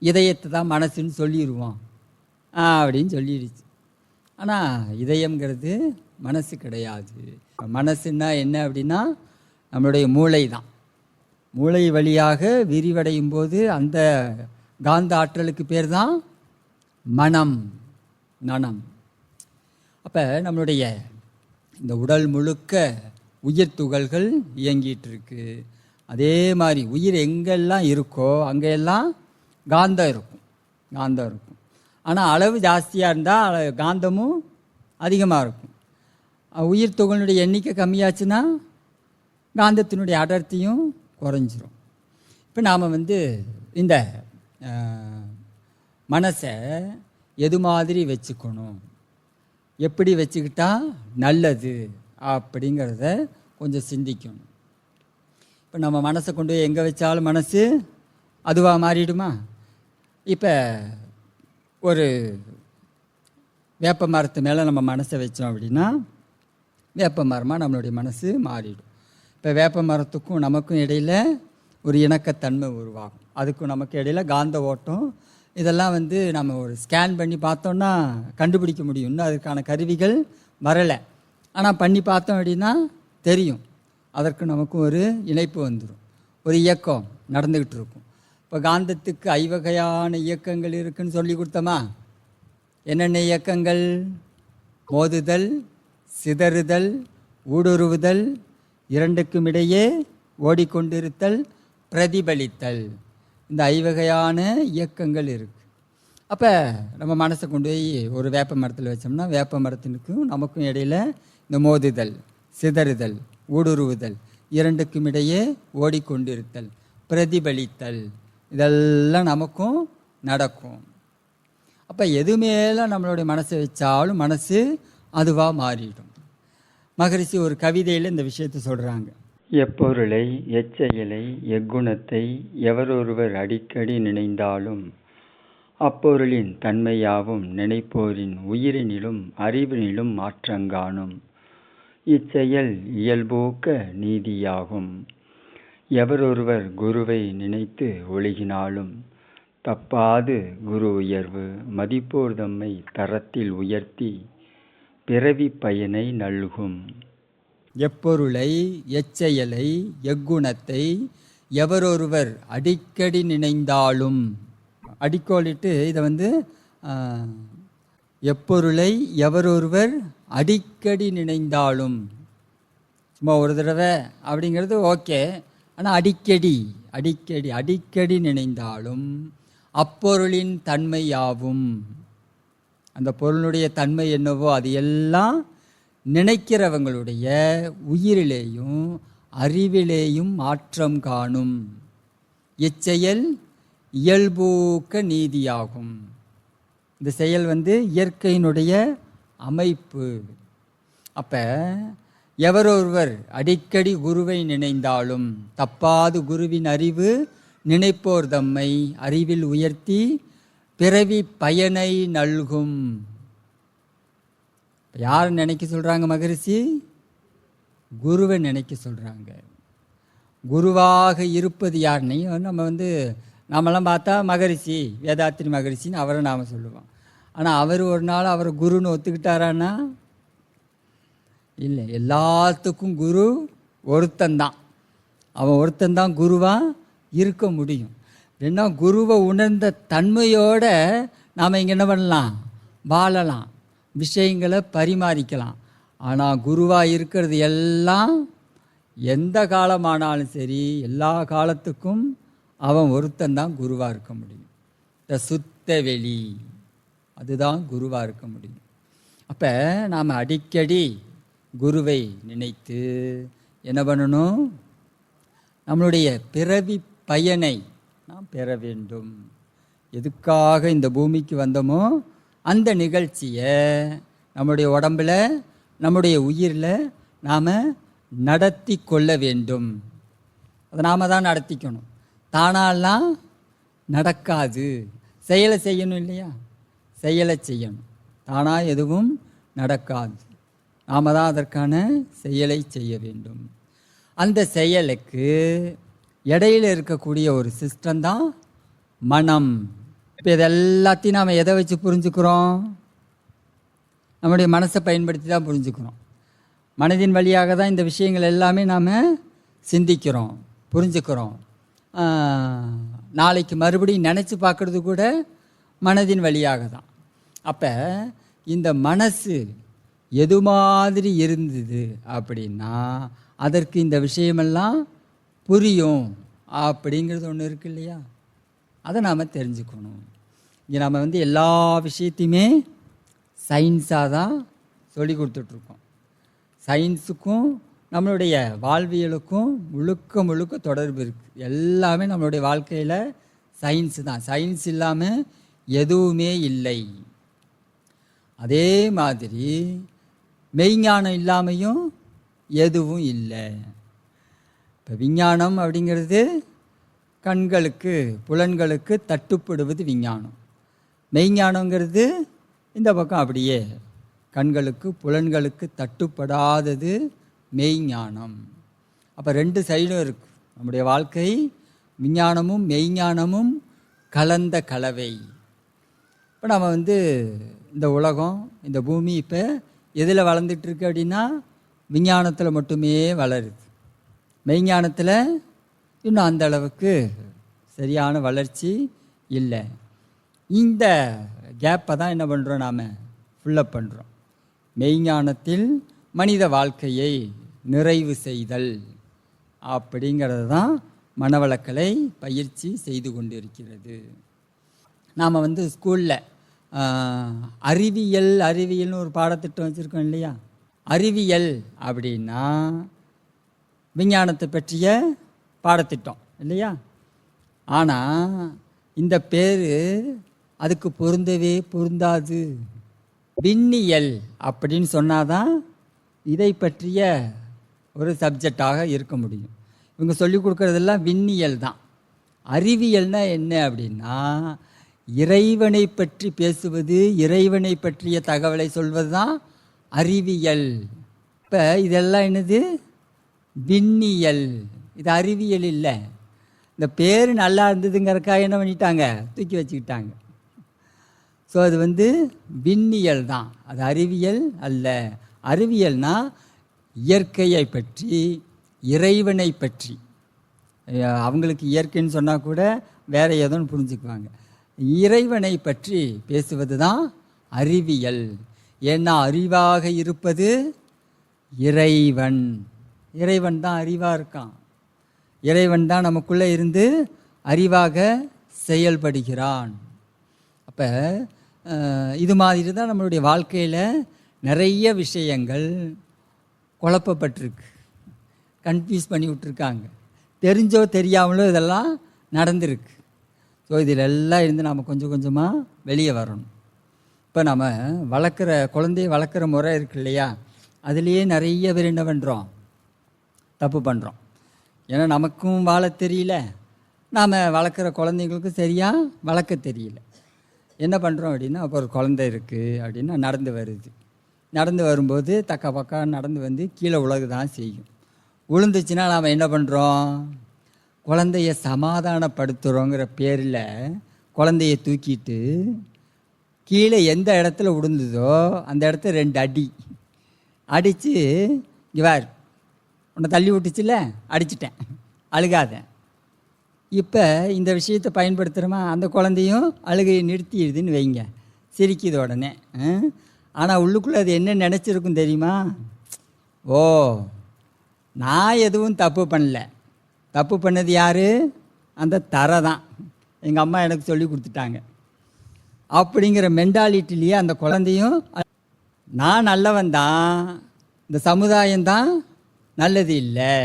இதயத்தை தான் மனசுன்னு சொல்லிடுவோம் அப்படின்னு சொல்லிடுச்சு. ஆனால் இதயம்ங்கிறது மனசு கிடையாது. மனசுன்னா என்ன அப்படின்னா நம்மளுடைய மூளை தான். மூளை வழியாக விரிவடையும் போது அந்த காந்த ஆற்றலுக்கு பேர் தான் மனம், நனம். அப்போ நம்மளுடைய இந்த உடல் முழுக்க உயிர் துகள்கள் இயங்கிட்டு இருக்கு. அதே மாதிரி உயிர் எங்கெல்லாம் இருக்கோ அங்கெல்லாம் காந்தம் இருக்கும், காந்தம் இருக்கும். ஆனால் அளவு ஜாஸ்தியாக இருந்தால் காந்தமும் அதிகமாக இருக்கும். உயிர் துகளினுடைய எண்ணிக்கை கம்மியாச்சுன்னா காந்தத்தினுடைய அடர்த்தியும் குறைஞ்சிரும். இப்போ நாம் வந்து இந்த மனசை எது மாதிரி வச்சுக்கணும், எப்படி வச்சுக்கிட்டா நல்லது அப்படிங்கிறத கொஞ்சம் சிந்திக்கணும். இப்போ நம்ம மனசை கொண்டு போய் எங்கே வச்சாலும் மனசு அதுவாக மாறிடுமா? இப்போ ஒரு வேப்ப மரத்து மேலே நம்ம மனசை வச்சோம் அப்படின்னா வேப்ப மரமாக நம்மளுடைய மனசு மாறிடும். இப்போ வேப்ப மரத்துக்கும் நமக்கும் இடையில் ஒரு இணக்கத்தன்மை உருவாகும். அதுக்கும் நமக்கு இடையில் காந்த ஓட்டம் இதெல்லாம் வந்து நம்ம ஒரு ஸ்கேன் பண்ணி பார்த்தோன்னா கண்டுபிடிக்க முடியும். இன்னும் அதுக்கான கருவிகள் வரலை. ஆனால் பண்ணி பார்த்தோம் அப்படின்னா தெரியும். அதற்கு நமக்கு ஒரு இணைப்பு வந்துடும். ஒரு இயக்கம் நடந்துக்கிட்டு இருக்கும். இப்போ காந்தத்துக்கு ஐவகையான இயக்கங்கள் இருக்குன்னு சொல்லி கொடுத்தோமா? என்னென்ன இயக்கங்கள்? மோதுதல், சிதறுதல், ஊடுருவுதல், இரண்டுக்கும் இடையே ஓடிக்கொண்டிருத்தல், பிரதிபலித்தல். இந்த ஐவகையான இயக்கங்கள் இருக்குது. அப்போ நம்ம மனசை கொண்டு போய் ஒரு வேப்ப மரத்தில் வச்சோம்னா வேப்ப மரத்தினுக்கும் நமக்கும் இடையில் இந்த மோதுதல், சிதறுதல், ஊடுருவுதல், இரண்டுக்கும் இடையே ஓடிக்கொண்டிருத்தல், பிரதிபலித்தல், இதெல்லாம் நமக்கும் நடக்கும். அப்போ எது மேலே நம்மளுடைய மனசை வச்சாலும் மனசு அதுவாக மாறிடும். மகரிஷி ஒரு கவிதையில் இந்த விஷயத்தை சொல்கிறாங்க. எப்பொருளை, எச்செயலை, எக்குணத்தை எவரொருவர் அடிக்கடி நினைந்தாலும் அப்பொருளின் தன்மையாவும் நினைப்போரின் உயிரினிலும் அறிவினிலும் மாற்றங்காணும். இச்செயல் இயல்பூக்க நீதியாகும். எவரொருவர் குருவை நினைத்து ஒழுகினாலும் தப்பாது குரு உயர்வு மதிப்போர் தம்மை தரத்தில் உயர்த்தி பிறவி பயனை நல்கும். எப்பொருளை, எச்செயலை, எக்குணத்தை எவரொருவர் அடிக்கடி நினைந்தாலும், அடிக்கோளிட்டு இதை எப்பொருளை எவரொருவர் அடிக்கடி நினைந்தாலும், சும்மா ஒரு தடவை அப்படிங்கிறது ஓகே, ஆனால் அடிக்கடி அடிக்கடி அடிக்கடி நினைந்தாலும் அப்பொருளின் தன்மையாவும், அந்த பொருளுடைய தன்மை என்னவோ அது எல்லாம் நினைக்கிறவங்களுடைய உயிரிலேயும் அறிவிலேயும் மாற்றம் காணும். இச்செயல் இயல்பூக்க நீதியாகும். இந்த செயல் இயற்கையினுடைய அமைப்பு. அப்போ எவரொருவர் அடிக்கடி குருவை நினைந்தாலும் தப்பாது குருவின் அறிவு நினைப்போர் தம்மை அறிவில் உயர்த்தி பிறவி பயனை நல்கும். யார் நினைக்க சொல்கிறாங்க மகரிஷி? குருவை நினைக்க சொல்கிறாங்க. குருவாக இருப்பது யாருன்னு நம்ம நாமெல்லாம் பார்த்தா மகரிஷி, வேதாத்திரி மகரிஷின்னு அவரை நாம் சொல்லுவோம். ஆனால் அவர் ஒரு நாள் அவரை குருன்னு ஒத்துக்கிட்டாரான்னா இல்லை. எல்லாத்துக்கும் குரு ஒருத்தந்தான். அவன் ஒருத்தந்தான் குருவாக இருக்க முடியும். ஏன்னா குருவை உணர்ந்த தன்மையோடு நாம் இங்கே என்ன பண்ணலாம்? வாழலாம், விஷயங்களை பரிமாறிக்கலாம். ஆனால் குருவாக இருக்கிறது எல்லாம் எந்த காலமானாலும் சரி, எல்லா காலத்துக்கும் அவன் ஒருத்தந்தான் குருவாக இருக்க முடியும். இந்த சுத்த வெளி அதுதான் குருவாக இருக்க முடியும். அப்போ நாம் அடிக்கடி குருவை நினைத்து என்ன பண்ணணும்? நம்மளுடைய பிறவி பயனை நாம் பெற வேண்டும். எதுக்காக இந்த பூமிக்கு வந்தோமோ அந்த நிகழ்ச்சியை நம்முடைய உடம்பில், நம்முடைய உயிரில் நாம் நடத்தி கொள்ள வேண்டும். அதை நாம் தான் நடத்திக்கணும். தானாலாம் நடக்காது. செயலை செய்யணும் இல்லையா? செயலை செய்யணும். தானாக எதுவும் நடக்காது. நாம் தான் அதற்கான செயலை செய்ய வேண்டும். அந்த செயலுக்கு இடையில் இருக்கக்கூடிய ஒரு சிஸ்டம் தான் மனம். இப்போ இது எல்லாத்தையும் நாம் எதை வச்சு புரிஞ்சுக்கிறோம்? நம்முடைய மனசை பயன்படுத்தி தான் புரிஞ்சுக்கிறோம். மனதின் வழியாக தான் இந்த விஷயங்கள் எல்லாமே நாம் சிந்திக்கிறோம், புரிஞ்சுக்கிறோம். நாளைக்கு மறுபடியும் நினச்சி பார்க்குறது கூட மனதின் வழியாக தான். அப்போ இந்த மனசு எது மாதிரி இருந்தது அப்படின்னா அதற்கு இந்த விஷயமெல்லாம் புரியும் அப்படிங்கிறது ஒன்று இருக்கு இல்லையா? அதை நாம் தெரிஞ்சுக்கணும். இங்கே நம்ம எல்லா விஷயத்தையுமே சயின்ஸாக தான் சொல்லி கொடுத்துட்ருக்கோம். சயின்ஸுக்கும் நம்மளுடைய வாழ்வியலுக்கும் முழுக்க முழுக்க தொடர்பு இருக்குது. எல்லாமே நம்மளுடைய வாழ்க்கையில் சயின்ஸு தான். சயின்ஸ் இல்லாமல் எதுவுமே இல்லை. அதே மாதிரி மெய்ஞானம் இல்லாமையும் எதுவும் இல்லை. இப்போ விஞ்ஞானம் அப்படிங்கிறது கண்களுக்கு, புலன்களுக்கு தட்டுப்படுவது விஞ்ஞானம். மெய்ஞானங்கிறது இந்த பக்கம் அப்படியே கண்களுக்கு, புலன்களுக்கு தட்டுப்படாதது மெய்ஞானம். அப்போ ரெண்டு சைடும் இருக்குது. நம்முடைய வாழ்க்கை விஞ்ஞானமும் மெய்ஞானமும் கலந்த கலவை. இப்போ நம்ம இந்த உலகம், இந்த பூமி இப்போ எதில் வளர்ந்துட்டுருக்கு அப்படின்னா விஞ்ஞானத்தில் மட்டுமே வளருது. மெய்ஞானத்தில் இன்னும் அந்த அளவுக்கு சரியான வளர்ச்சி இல்லை. இந்த கேப்பை தான் என்ன பண்ணுறோம், நாம் ஃபுல்லப் பண்ணுறோம். மெய்ஞானத்தில் மனித வாழ்க்கையை நிறைவு செய்தல் அப்படிங்கிறது தான் மனவளக்கலை பயிற்சி செய்து கொண்டிருக்கிறது. நாம் ஸ்கூலில் அறிவியல்னு ஒரு பாடத்திட்டம் வச்சுருக்கோம் இல்லையா. அறிவியல் அப்படின்னா விஞ்ஞானத்தை பற்றிய பாடத்திட்டம் இல்லையா. ஆனால் இந்த பேர் அதுக்கு பொருந்தவே பொருந்தாது. விண்ணியல் அப்படின்னு சொன்னாதான் இதை பற்றிய ஒரு சப்ஜெக்டாக இருக்க முடியும். இவங்க சொல்லிக் கொடுக்குறதெல்லாம் விண்ணியல் தான். அறிவியல்னா என்ன அப்படின்னா இறைவனை பற்றி பேசுவது, இறைவனை பற்றிய தகவலை சொல்வது தான் அறிவியல். இப்போ இதெல்லாம் என்னது, விண்ணியல். இது அறிவியல் இல்லை. இந்த பேர் நல்லா இருந்ததுங்கிறக்காக என்ன பண்ணிட்டாங்க, தூக்கி வச்சுக்கிட்டாங்க. ஸோ அது விண்ணியல் தான், அது அறிவியல் அல்ல. அறிவியல்னா இயற்கையை பற்றி, இறைவனை பற்றி. அவங்களுக்கு இயற்கைன்னு சொன்னால் கூட வேறு ஏதோன்னு புரிஞ்சுக்குவாங்க. இறைவனை பற்றி பேசுவது தான் அறிவியல். ஏன்னா அறிவாக இருப்பது இறைவன். இறைவன் தான் அறிவாக இருக்கான். இறைவன் தான் நமக்குள்ளே இருந்து அறிவாக செயல்படுகிறான். அப்போ இது மாதிரி தான் நம்மளுடைய வாழ்க்கையில் நிறைய விஷயங்கள் குழப்பப்பட்டிருக்கு, கன்ஃபியூஸ் பண்ணி விட்டுருக்காங்க. தெரிஞ்சோ தெரியாமலோ இதெல்லாம் நடந்திருக்கு. ஸோ இதிலெல்லாம் இருந்து நாம் கொஞ்சம் கொஞ்சமாக வெளியே வரணும். இப்போ நம்ம குழந்தைய வளர்க்குற முறை இருக்கு இல்லையா, அதுலேயே நிறைய பேர் என்ன பண்ணுறோம், தப்பு பண்ணுறோம். ஏன்னா நமக்கும் வாழ தெரியல, நாம் வளர்க்குற குழந்தைங்களுக்கும் சரியாக வளர்க்க தெரியல. என்ன பண்ணுறோம் அப்படின்னா, அப்போ ஒரு குழந்தை இருக்குது அப்படின்னா நடந்து வரும்போது தக்க பக்கா நடந்து கீழே உலகு தான் செய்யும். விழுந்துச்சுன்னா நாம் என்ன பண்ணுறோம், குழந்தைய சமாதானப்படுத்துகிறோங்கிற பேரில் குழந்தைய தூக்கிட்டு கீழே எந்த இடத்துல விழுந்ததோ அந்த இடத்த 2 அடி அடித்து, இங்கே வேறு உன்னை தள்ளி விட்டுச்சுல, அடிச்சிட்டேன், அழுகாத. இப்போ இந்த விஷயத்தை பயன்படுத்துகிறோமா, அந்த குழந்தையும் அழுகையை நிறுத்திடுதுன்னு வைங்க, சிரிக்குது உடனே. ஆனால் உள்ளுக்குள்ளே அது என்ன நினச்சிருக்கும் தெரியுமா, ஓ நான் எதுவும் தப்பு பண்ணல, தப்பு பண்ணது யார், அந்த தரை தான், எங்கள் அம்மா எனக்கு சொல்லி கொடுத்துட்டாங்க அப்படிங்கிற மென்டாலிட்டிலேயே அந்த குழந்தையும் நான் நல்லவன் தான், இந்த சமுதாயம்தான் நல்லது இல்லை,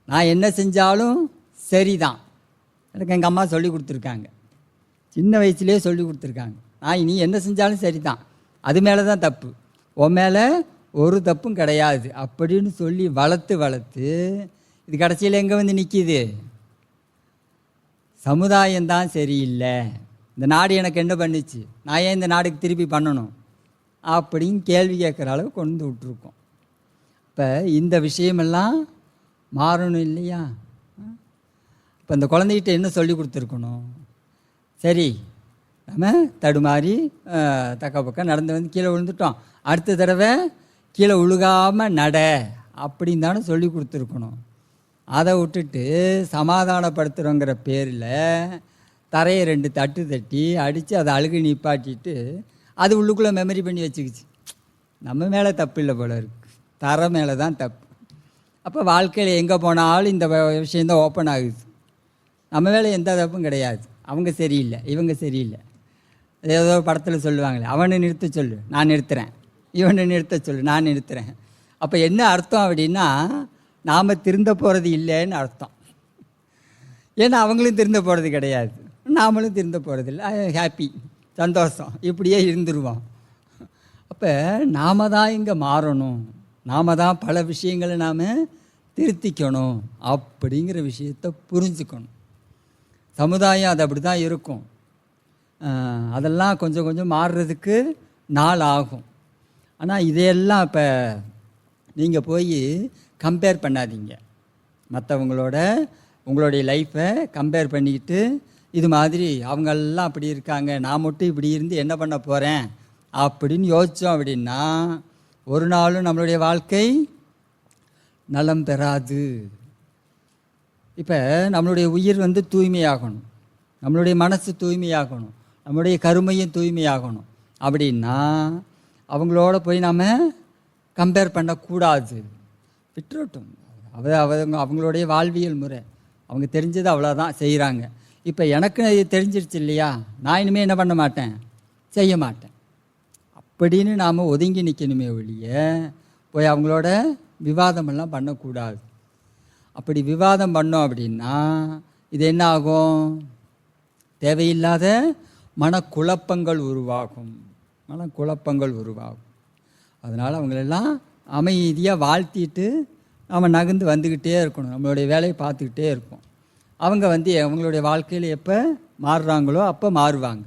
நான் என்ன செஞ்சாலும் சரிதான், எனக்கு எங்கள் அம்மா சொல்லி கொடுத்துருக்காங்க, சின்ன வயசுலேயே சொல்லி கொடுத்துருக்காங்க, நீ என்ன செஞ்சாலும் சரிதான், அது மேலே தான் தப்பு, உன் மேலே ஒரு தப்பும் கிடையாது அப்படின்னு சொல்லி வளர்த்து இது கடைசியில் எங்கே நிற்கிது, சமுதாயம்தான் சரியில்லை, இந்த நாடு எனக்கு என்ன பண்ணிச்சு, நான் ஏன் இந்த நாடுக்கு திருப்பி பண்ணணும் அப்படின்னு கேள்வி கேட்குற அளவுக்கு கொண்டு விட்டுருக்கோம். இப்போ இந்த விஷயமெல்லாம் மாறணும் இல்லையா. இப்போ இந்த குழந்தைகிட்ட என்ன சொல்லி கொடுத்துருக்கணும், சரி நம்ம தடுமாறி தக்க பக்கம் நடந்து கீழே விழுந்துட்டோம், அடுத்த தடவை கீழே விழுகாமல் நட அப்படின்னு தானே சொல்லி கொடுத்துருக்கணும். அதை விட்டுட்டு சமாதானப்படுத்துகிறோங்கிற பேரில் தரையை 2 தட்டு தட்டி அடித்து அதை அழுகி நிப்பாட்டிட்டு அது உள்ளுக்குள்ளே மெமரி பண்ணி வச்சுக்கிச்சு. நம்ம மேலே தப்பு இல்லை போல இருக்குது, தரை மேலே தான் தப்பு. அப்போ வாழ்க்கையில் எங்கே போனாலும் இந்த விஷயந்தான் ஓப்பன் ஆகுது. நம்ம மேலே எந்த தப்பும் கிடையாது, அவங்க சரியில்லை, இவங்க சரியில்லை. ஏதோ படத்தில் சொல்லுவாங்களே, அவனை நிறுத்த சொல்லு நான் நிறுத்துகிறேன், இவனை நிறுத்த சொல்லு நான் நிறுத்துகிறேன். அப்போ என்ன அர்த்தம் அப்படின்னா, நாம் திருந்த போகிறது இல்லைன்னு அர்த்தம். ஏன்னா அவங்களும் திருந்த போகிறது கிடையாது, நாமளும் திருந்த போகிறது இல்லை, ஹாப்பி சந்தோஷம் இப்படியே இருந்துருவோம். அப்போ நாம் தான் இங்கே மாறணும், நாம் தான் பல விஷயங்களை நாம் திருத்திக்கணும் அப்படிங்கிற விஷயத்தை புரிஞ்சுக்கணும். சமுதாயம் அது அப்படி தான் இருக்கும். அதெல்லாம் கொஞ்சம் கொஞ்சம் மாறுறதுக்கு நாள் ஆகும். ஆனால் இதையெல்லாம் இப்போ நீங்கள் போய் கம்பேர் பண்ணாதீங்க, மற்றவங்களோட உங்களுடைய லைஃப்பை கம்பேர் பண்ணிக்கிட்டு இது மாதிரி அவங்கெல்லாம் அப்படி இருக்காங்க, நான் மட்டும் இப்படி இருந்து என்ன பண்ண போகிறேன் அப்படின்னு யோசித்தோம் அப்படின்னா ஒரு நாளும் நம்மளுடைய வாழ்க்கை நலம் பெறாது. இப்போ நம்மளுடைய உயிர் வந்து தூய்மையாகணும், நம்மளுடைய மனசு தூய்மையாகணும், நம்மளுடைய கருமையும் தூய்மையாகணும். அப்படின்னா அவங்களோட போய் நாம் கம்பேர் பண்ணக்கூடாது, விட்டுறட்டும். அவங்களுடைய வாழ்வியல் முறை, அவங்க தெரிஞ்சது அவ்வளோதான் செய்கிறாங்க. இப்போ எனக்கு இது தெரிஞ்சிருச்சு இல்லையா, நான் இனிமேல் என்ன பண்ண மாட்டேன், செய்ய மாட்டேன் அப்படின்னு நாம் ஒதுங்கி நிற்கணுமே ஒழிய போய் அவங்களோட விவாதமெல்லாம் பண்ணக்கூடாது. அப்படி விவாதம் பண்ணோம் அப்படின்னா இது என்ன ஆகும், தேவையில்லாத மனக்குழப்பங்கள் உருவாகும். அதனால் அவங்களெல்லாம் அமைதியாக வாழ்த்திட்டு நாம் நகர்ந்து வந்துக்கிட்டே இருக்கணும், நம்மளுடைய வேலையை பார்த்துக்கிட்டே இருப்போம். அவங்க வந்து அவங்களுடைய வாழ்க்கையில் எப்போ மாறுறாங்களோ அப்போ மாறுவாங்க.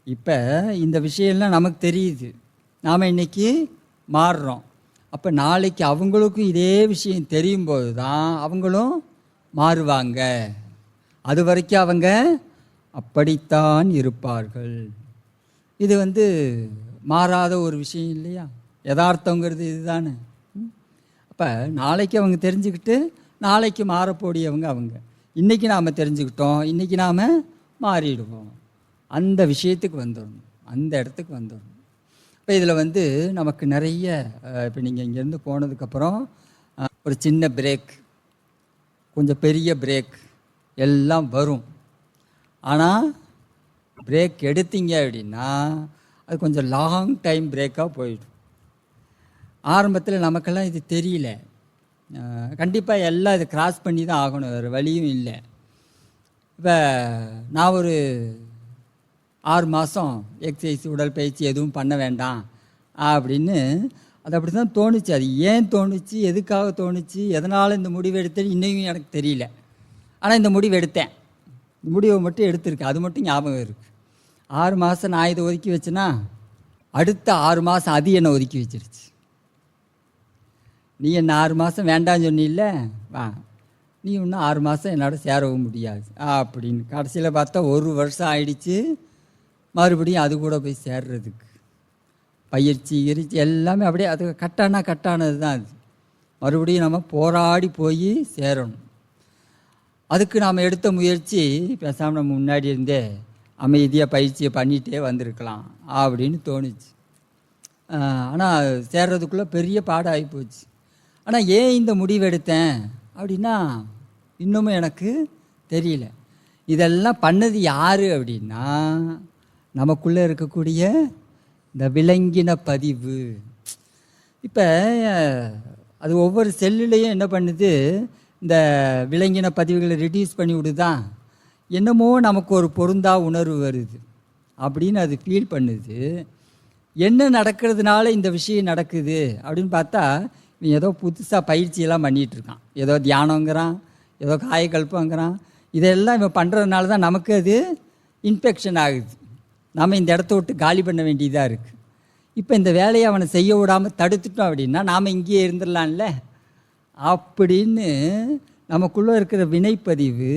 இப்போ இந்த விஷயம்லாம் நமக்கு தெரியுது, நாம் இன்றைக்கி மாறுறோம். அப்போ நாளைக்கு அவங்களுக்கும் இதே விஷயம் தெரியும் போது தான் அவங்களும் மாறுவாங்க. அது வரைக்கும் அவங்க அப்படித்தான் இருப்பார்கள். இது வந்து மாறாத ஒரு விஷயம் இல்லையா, யதார்த்தங்கிறது இதுதானே. அப்போ நாளைக்கு அவங்க தெரிஞ்சுக்கிட்டு நாளைக்கு மாறக்கூடியவங்க அவங்க. இன்றைக்கி நாம் தெரிஞ்சுக்கிட்டோம், இன்றைக்கி நாம் மாறிடுவோம். அந்த விஷயத்துக்கு வந்துடணும், அந்த இடத்துக்கு வந்துடணும். இப்போ இதில் வந்து நமக்கு நிறைய இப்போ நீங்கள் இங்கேருந்து போனதுக்கப்புறம் ஒரு சின்ன பிரேக், கொஞ்சம் பெரிய பிரேக் எல்லாம் வரும். ஆனால் பிரேக் எடுத்தீங்க அப்படின்னா அது கொஞ்சம் லாங் டைம் பிரேக்காக போயிடும். ஆரம்பத்தில் நமக்கெல்லாம் இது தெரியல, கண்டிப்பாக எல்லாம் இதை கிராஸ் பண்ணி தான் ஆகணும், வேறு வழியும் இல்லை. இப்போ நான் ஒரு 6 மாதம் எக்ஸசைஸ் உடற்பயிற்சி எதுவும் பண்ண வேண்டாம் அப்படின்னு அது அப்படி தான் தோணுச்சு. அது ஏன் தோணுச்சு, எதுக்காக தோணுச்சு, எதனால் இந்த முடிவு எடுத்தேன்னு இன்னும் எனக்கு தெரியல. ஆனால் இந்த முடிவு எடுத்தேன், இந்த முடிவை மட்டும் எடுத்திருக்கேன், அது மட்டும் ஞாபகம் இருக்குது. 6 மாதம் நான் இதை ஒதுக்கி வச்சேன்னா அடுத்த 6 மாதம் அது என்னை ஒதுக்கி வச்சிருச்சு. நீ என்ன 6 மாதம் வேண்டான்னு சொன்னில்ல, வா நீ இன்னும் 6 மாதம் என்னோட சேரவும் முடியாது அப்படின்னு கடைசியில் பார்த்தா 1 வருஷம் ஆயிடுச்சு மறுபடியும் அது கூட போய் சேர்றதுக்கு. பயிற்சி கிரிச்சி எல்லாமே அப்படியே அது கட்டானது தான். அது மறுபடியும் நம்ம போராடி போய் சேரணும். அதுக்கு நாம் எடுத்த முயற்சி பேசாமல் நம்ம முன்னாடி இருந்தே அமைதியாக பயிற்சியை பண்ணிகிட்டே வந்திருக்கலாம் அப்படின்னு தோணுச்சு. ஆனால் சேர்றதுக்குள்ளே பெரிய பாடம் ஆகி போச்சு. ஆனால் ஏன் இந்த முடிவு எடுத்தேன் அப்படின்னா இன்னமும் எனக்கு தெரியல. இதெல்லாம் பண்ணது யார் அப்படின்னா நமக்குள்ளே இருக்கக்கூடிய இந்த விலங்கின பதிவு. இப்போ அது ஒவ்வொரு செல்லுலேயும் என்ன பண்ணுது, இந்த விலங்கின பதிவுகளை ரெடியூஸ் பண்ணி விடுதான். என்னமோ நமக்கு ஒரு பொருந்தா உணர்வு வருது அப்படின்னு அது ஃபீல் பண்ணுது. என்ன நடக்கிறதுனால இந்த விஷயம் நடக்குது அப்படின்னு பார்த்தா இவன் ஏதோ புதுசாக பயிற்சியெல்லாம் பண்ணிகிட்ருக்கான், ஏதோ தியானங்கிறான், ஏதோ காயக்கல்பங்கிறான். இதெல்லாம் இவன் பண்ணுறதுனால தான் நமக்கு அது இன்ஃபெக்ஷன் ஆகுது. நாம் இந்த இடத்த விட்டு காலி பண்ண வேண்டியதாக இருக்குது. இப்போ இந்த வேலையை அவனை செய்ய விடாமல் தடுத்துட்டோம் அப்படின்னா நாம் இங்கேயே இருந்துடலாம்ல அப்படின்னு நமக்குள்ளே இருக்கிற வினைப்பதிவு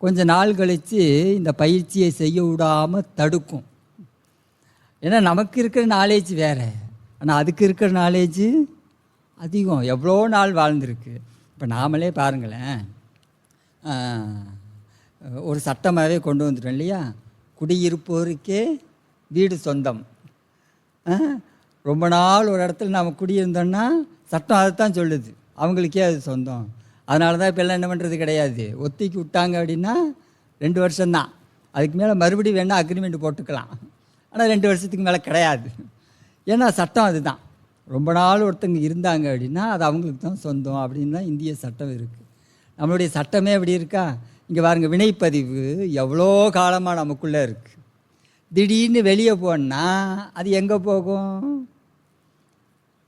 கொஞ்ச நாள் கழித்து இந்த பயிற்சியை செய்ய விடாமல் தடுக்கும். ஏன்னா நமக்கு இருக்கிற நாலேஜ் வேறு, ஆனால் அதுக்கு இருக்கிற நாலேஜு அதிகம், எவ்வளோ நாள் வாழ்ந்துருக்கு. இப்போ நாமளே பாருங்களேன், ஒரு சட்டமாகவே கொண்டு வந்துட்டோம் இல்லையா, குடியிருப்போருக்கே வீடு சொந்தம். ரொம்ப நாள் ஒரு இடத்துல நாம் குடியிருந்தோன்னா சட்டம் அதைத்தான் சொல்லுது, அவங்களுக்கே அது சொந்தம். அதனால தான் இப்போ எல்லாம் என்ன பண்ணுறது கிடையாது, ஒத்திக்கு விட்டாங்க அப்படின்னா 2 வருஷம்தான், அதுக்கு மேலே மறுபடியும் வேணால் அக்ரிமெண்ட் போட்டுக்கலாம். ஆனால் 2 வருஷத்துக்கு மேலே கிடையாது. ஏன்னா சட்டம் அதுதான், ரொம்ப நாள் ஒருத்தங்க இருந்தாங்க அப்படின்னா அது அவங்களுக்கு தான் சொந்தம் அப்படின்னு தான் இந்திய சட்டம் இருக்குது. நம்மளுடைய சட்டமே எப்படி இருக்கா, இங்கே பாருங்கள், வினைப்பதிவு எவ்வளோ காலமாக நமக்குள்ளே இருக்குது. திடீர்னு வெளியே போனால் அது எங்கே போகும்?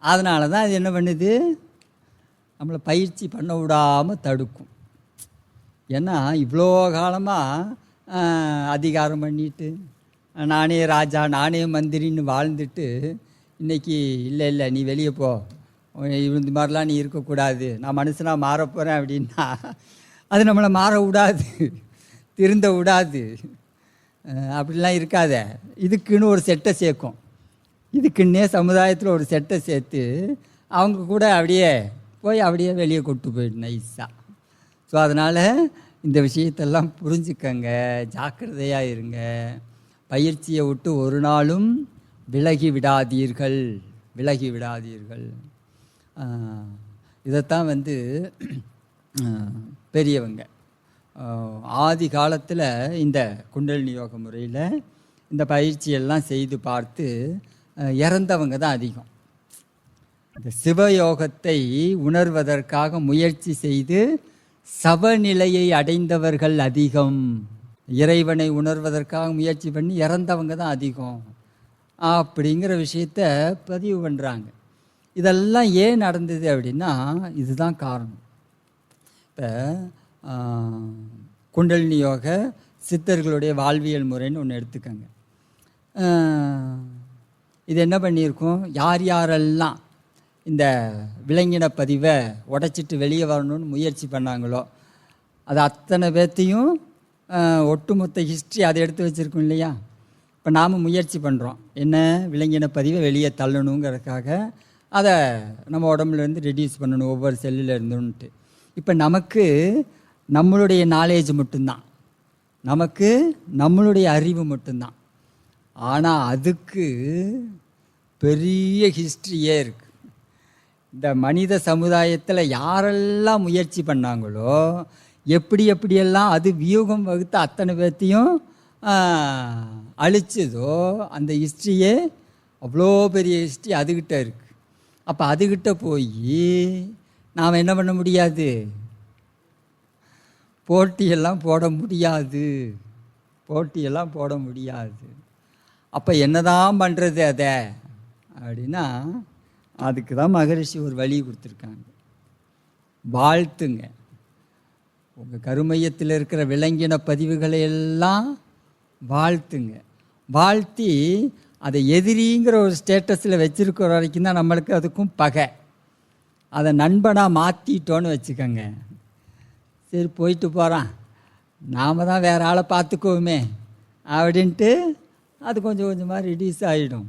அதனால தான் அது என்ன பண்ணுது, நம்மளை பயிற்சி பண்ண விடாமல் தடுக்கும். ஏன்னா இவ்வளோ காலமாக அதிகாரம் பண்ணிட்டு நானே ராஜா நானே மந்திரின்னு வாழ்ந்துட்டு இன்றைக்கி இல்லை நீ வெளியே போ, இந்த மாதிரிலாம் நீ இருக்கக்கூடாது, நான் மனுஷனாக மாறப்போகிறேன் அப்படின்னா அது நம்மளை மாற விடாது, திருந்த விடாது. அப்படிலாம் இருக்காத, இதுக்குன்னு ஒரு செட்டை சேர்க்கும், இதுக்குன்னே சமுதாயத்தில் ஒரு செட்டை சேர்த்து அவங்க கூட அப்படியே போய் அப்படியே வெளியே கொண்டு போயிடும் நைஸாக. ஸோ அதனால் இந்த விஷயத்தெல்லாம் புரிஞ்சுக்கங்க, ஜாக்கிரதையாக இருங்க. பயிற்சியை விட்டு ஒரு நாளும் விலகி விடாதீர்கள், விலகி விடாதீர்கள். இதைத்தான் பெரியவங்க ஆதி காலத்தில் இந்த குண்டலினி யோக முறையில் இந்த பயிற்சியெல்லாம் செய்து பார்த்து இறந்தவங்க தான் அதிகம். இந்த சிவயோகத்தை உணர்வதற்காக முயற்சி செய்து சவநிலையை அடைந்தவர்கள் அதிகம். இறைவனை உணர்வதற்காக முயற்சி பண்ணி இறந்தவங்க தான் அதிகம் அப்படிங்கிற விஷயத்த பதிவு பண்ணுறாங்க. இதெல்லாம் ஏன் நடந்தது அப்படின்னா இதுதான் காரணம். இப்போ குண்டலினி யோக சித்தர்களுடைய வாழ்வியல் முறைன்னு ஒன்று எடுத்துக்கங்க. இது என்ன பண்ணியிருக்கோம், யார் யாரெல்லாம் இந்த விலங்கின பதிவை உடைச்சிட்டு வெளியே வரணும்னு முயற்சி பண்ணாங்களோ அது அத்தனை பேர்த்தையும் ஒட்டுமொத்த ஹிஸ்ட்ரி அதை எடுத்து வச்சுருக்கோம் இல்லையா. இப்போ நாம் முயற்சி பண்ணுறோம், என்ன விலங்கின பதிவை வெளியே தள்ளணுங்கிறதுக்காக அதை நம்ம உடம்புலேருந்து ரெடியூஸ் பண்ணணும் ஒவ்வொரு செல்லில் இருந்துன்ட்டு. இப்போ நமக்கு நம்மளுடைய நாலேஜ் மட்டும்தான், நமக்கு நம்மளுடைய அறிவு மட்டும்தான். ஆனால் அதுக்கு பெரிய ஹிஸ்ட்ரியே இருக்குது. இந்த மனித சமுதாயத்தில் யாரெல்லாம் முயற்சி பண்ணாங்களோ எப்படியெல்லாம் அது வியூகம் வகுத்து அத்தனை பேர்த்தையும் அழிச்சதோ அந்த ஹிஸ்ட்ரியே அவ்வளோ பெரிய ஹிஸ்ட்ரி அதுகிட்ட இருக்குது. அப்போ அதுகிட்ட போய் நாம் என்ன பண்ண முடியாது, போட்டியெல்லாம் போட முடியாது, போட்டியெல்லாம் போட முடியாது. அப்போ என்னதான் பண்ணுறது அதை அப்படின்னா அதுக்கு தான் மகரிஷி ஒரு வழி கொடுத்துருக்காங்க. வாழ்த்துங்க, உங்கள் கருமையத்தில் இருக்கிற விலங்கின பதிவுகளை எல்லாம் வாழ்த்துங்க. வாழ்த்தி அதை எதிரிங்கிற ஒரு ஸ்டேட்டஸில் வச்சுருக்கிற வரைக்கும் தான் நம்மளுக்கு அதுக்கும் பகை. அதை நண்பனாக மாற்றிட்டோன்னு வச்சுக்கோங்க, சரி போயிட்டு போகிறான், நாம் தான் வேறு ஆளை பார்த்துக்குவோமே அப்படின்ட்டு அது கொஞ்சம் கொஞ்சமாக ரிடியூஸ் ஆகிடும்.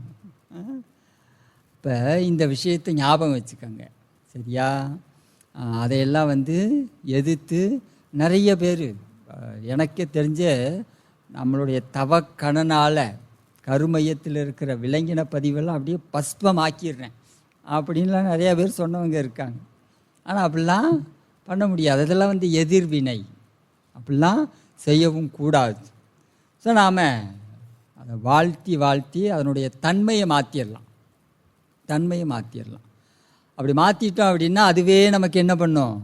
இப்போ இந்த விஷயத்தை ஞாபகம் வச்சுக்கோங்க, சரியா? அதையெல்லாம் எதிர்த்து நிறைய பேர் எனக்கே தெரிஞ்ச நம்மளுடைய தவக்கணனால் கருமையத்தில் இருக்கிற விலங்கின பதிவெல்லாம் அப்படியே பஸ்பமாக்கிடுறேன் அப்படின்லாம் நிறையா பேர் சொன்னவங்க இருக்காங்க. ஆனால் அப்படிலாம் பண்ண முடியாது, அதெல்லாம் எதிர்வினை, அப்படிலாம் செய்யவும் கூடாது. ஸோ நாம் அதை வாழ்த்தி அதனுடைய தன்மையை மாற்றிடலாம். அப்படி மாற்றிட்டோம் அப்படின்னா அதுவே நமக்கு என்ன பண்ணும்,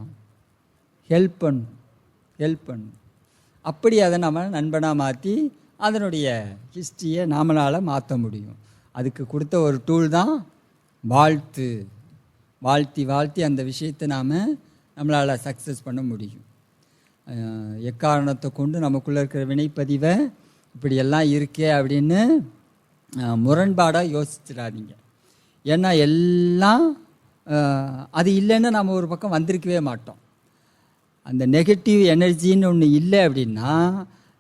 ஹெல்ப் பண்ணும். அப்படி அதை நம்ம நண்பனாக மாற்றி அதனுடைய ஹிஸ்ட்ரியை நாமளால் மாற்ற முடியும். அதுக்கு கொடுத்த ஒரு டூல் தான் வாழ்த்தி அந்த விஷயத்தை நம்மளால் சக்ஸஸ் பண்ண முடியும். எக்காரணத்தை கொண்டு நமக்குள்ளே இருக்கிற வினைப்பதிவை இப்படியெல்லாம் இருக்கே அப்படின்னு முரண்பாடாக யோசிச்சிடாதீங்க. ஏன்னா எல்லாம் அது இல்லைன்னு நம்ம ஒரு பக்கம் வந்திருக்கவே மாட்டோம். அந்த நெகட்டிவ் எனர்ஜின்னு ஒன்று இல்லை அப்படின்னா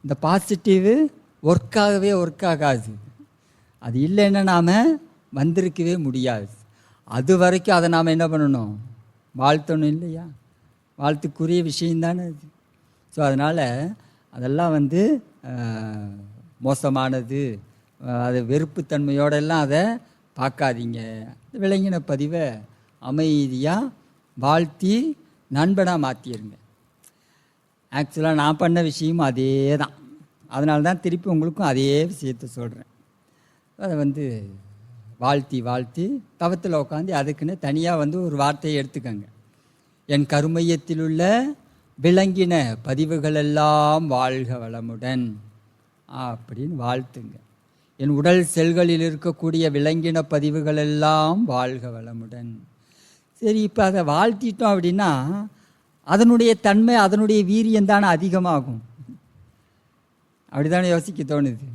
இந்த பாசிட்டிவ் ஒர்க் ஆகாது. அது இல்லைன்னா நாம் வந்திருக்கவே முடியாது. அது வரைக்கும் அதை நாம் என்ன பண்ணணும், வாழ்த்தணும் இல்லையா? வாழ்த்துக்குரிய விஷயந்தானே அது. ஸோ அதனால் அதெல்லாம் மோசமானது, அது வெறுப்புத்தன்மையோடெல்லாம் அதை பார்க்காதீங்க. விலங்கின பதிவை அமைதியாக வாழ்த்தி நண்பனாக மாற்றிடுங்க. ஆக்சுவலாக நான் பண்ண விஷயமும் அதே தான், அதனால தான் திருப்பி உங்களுக்கும் அதே விஷயத்தை சொல்கிறேன். அதை வாழ்த்தி தவத்தில் உட்காந்து அதுக்குன்னு தனியாக ஒரு வார்த்தையை எடுத்துக்கங்க. என் கருமையத்தில் உள்ள விலங்கின பதிவுகளெல்லாம் வாழ்க வளமுடன் அப்படின்னு வாழ்த்துங்க. என் உடல் செல்களில் இருக்கக்கூடிய விலங்கின பதிவுகளெல்லாம் வாழ்க வளமுடன். சரி, இப்போ அதை வாழ்த்திட்டோம் அப்படின்னா அதனுடைய தன்மை, அதனுடைய வீரியம் தானே அதிகமாகும். அப்படித்தானே யோசிக்க தோணுது.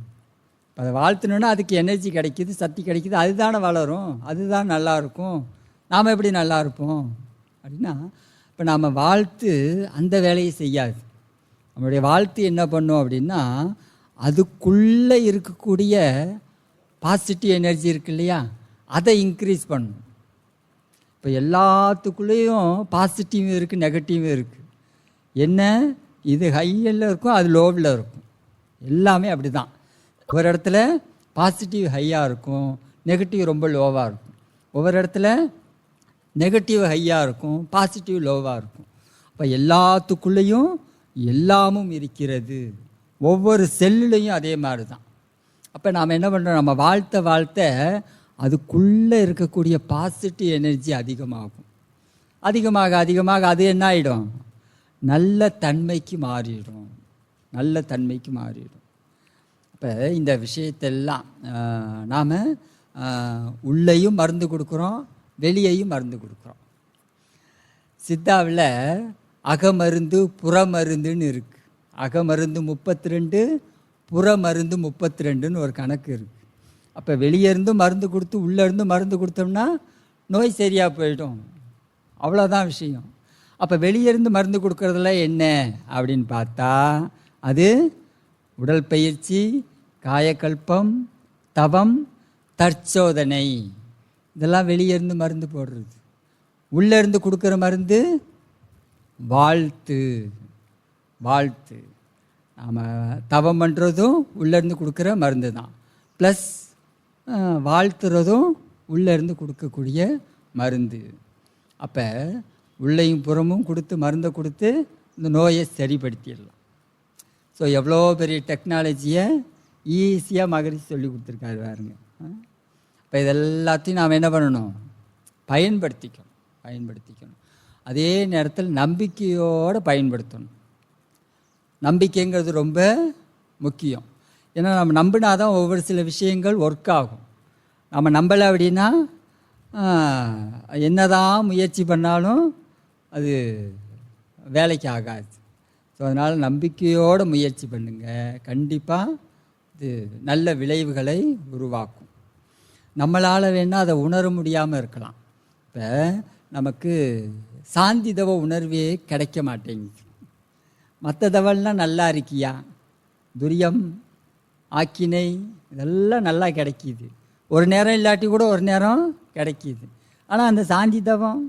இப்போ அதை வாழ்த்தணுன்னா அதுக்கு எனர்ஜி கிடைக்கிது, சக்தி கிடைக்கிது, அதுதானே வளரும், அதுதான் நல்லாயிருக்கும். நாம் எப்படி நல்லா இருப்போம் அப்படின்னா, இப்போ நாம் வாழ்த்து அந்த வேலையை செய்யாது. நம்மளுடைய வாழ்த்து என்ன பண்ணும் அப்படின்னா அதுக்குள்ளே இருக்கக்கூடிய பாசிட்டிவ் எனர்ஜி இருக்கு இல்லையா, அதை இன்க்ரீஸ் பண்ணும். இப்போ எல்லாத்துக்குள்ளேயும் பாசிட்டிவும் இருக்குது, நெகட்டிவும் இருக்குது. என்ன இது ஹையில் இருக்கும், அது லோவில் இருக்கும். எல்லாமே அப்படி தான். ஒரு இடத்துல பாசிட்டிவ் ஹையாக இருக்கும், நெகட்டிவ் ரொம்ப லோவாக இருக்கும். ஒவ்வொரு இடத்துல நெகட்டிவ் ஹையாக இருக்கும், பாசிட்டிவ் லோவாக இருக்கும். அப்போ எல்லாத்துக்குள்ளேயும் எல்லாமும் இருக்கிறது. ஒவ்வொரு செல்லுலையும் அதே மாதிரி தான். அப்போ நாம் என்ன பண்ணுறோம், நம்ம வாழ்த்த அதுக்குள்ளே இருக்கக்கூடிய பாசிட்டிவ் எனர்ஜி அதிகமாகும். அதிகமாக அது என்ன ஆகிடும், நல்ல தன்மைக்கு மாறிடும். இப்போ இந்த விஷயத்தெல்லாம் நாம் உள்ளேயும் மருந்து கொடுக்குறோம், வெளியையும் மருந்து கொடுக்குறோம். சித்தாவில் அகமருந்து புறமருந்துன்னு இருக்குது. அகமருந்து 32, புறமருந்து 32ன்னு ஒரு கணக்கு இருக்குது. அப்போ வெளியேருந்து மருந்து கொடுத்து உள்ளேருந்து மருந்து கொடுத்தோம்னா நோய் சரியாக போயிடும். அவ்வளோதான் விஷயம். அப்போ வெளியேருந்து மருந்து கொடுக்கறதுல என்ன அப்படின்னு பார்த்தா, அது உடல் பயிற்சி, காயக்கல்பம், தவம், தற்சோதனை, இதெல்லாம் வெளியேருந்து மருந்து போடுறது. உள்ளேருந்து கொடுக்குற மருந்து வாழ்த்து. நாம் தவம் பண்ணுறதும் உள்ளேருந்து கொடுக்குற மருந்து தான். ப்ளஸ் வாழ்த்துறதும் உள்ளேருந்து கொடுக்கக்கூடிய மருந்து. அப்போ உள்ளேயும் புறமும் கொடுத்து மருந்தை கொடுத்து இந்த நோயை சரிப்படுத்திடலாம். ஸோ எவ்வளோ பெரிய டெக்னாலஜியை ஈஸியாக மகரிஷி சொல்லி கொடுத்துருக்காரு பாருங்க. இப்போ இதெல்லாத்தையும் நாம் என்ன பண்ணணும், பயன்படுத்திக்கணும். அதே நேரத்தில் நம்பிக்கையோடு பயன்படுத்தணும். நம்பிக்கைங்கிறது ரொம்ப முக்கியம். ஏன்னா நம்ம நம்பினா தான் ஒவ்வொரு சில விஷயங்கள் ஒர்க் ஆகும். நம்ம நம்பலை அப்படின்னா என்னதான் முயற்சி பண்ணாலும் அது வேலைக்கு ஆகாது. ஸோ அதனால் நம்பிக்கையோடு முயற்சி பண்ணுங்கள். கண்டிப்பாக இது நல்ல விளைவுகளை உருவாக்கும். நம்மளால் வேணால் அதை உணர முடியாமல் இருக்கலாம். இப்போ நமக்கு சாந்தி தவ உணர்வே கிடைக்க மாட்டேங்குது. மற்ற தவல்லாம் நல்லா இருக்கியா, துரியம், ஆக்கினை, இதெல்லாம் நல்லா கிடைக்கிது. ஒரு நேரம் இல்லாட்டி கூட ஒரு நேரம் கிடைக்கிது. ஆனால் அந்த சாந்தி தவம்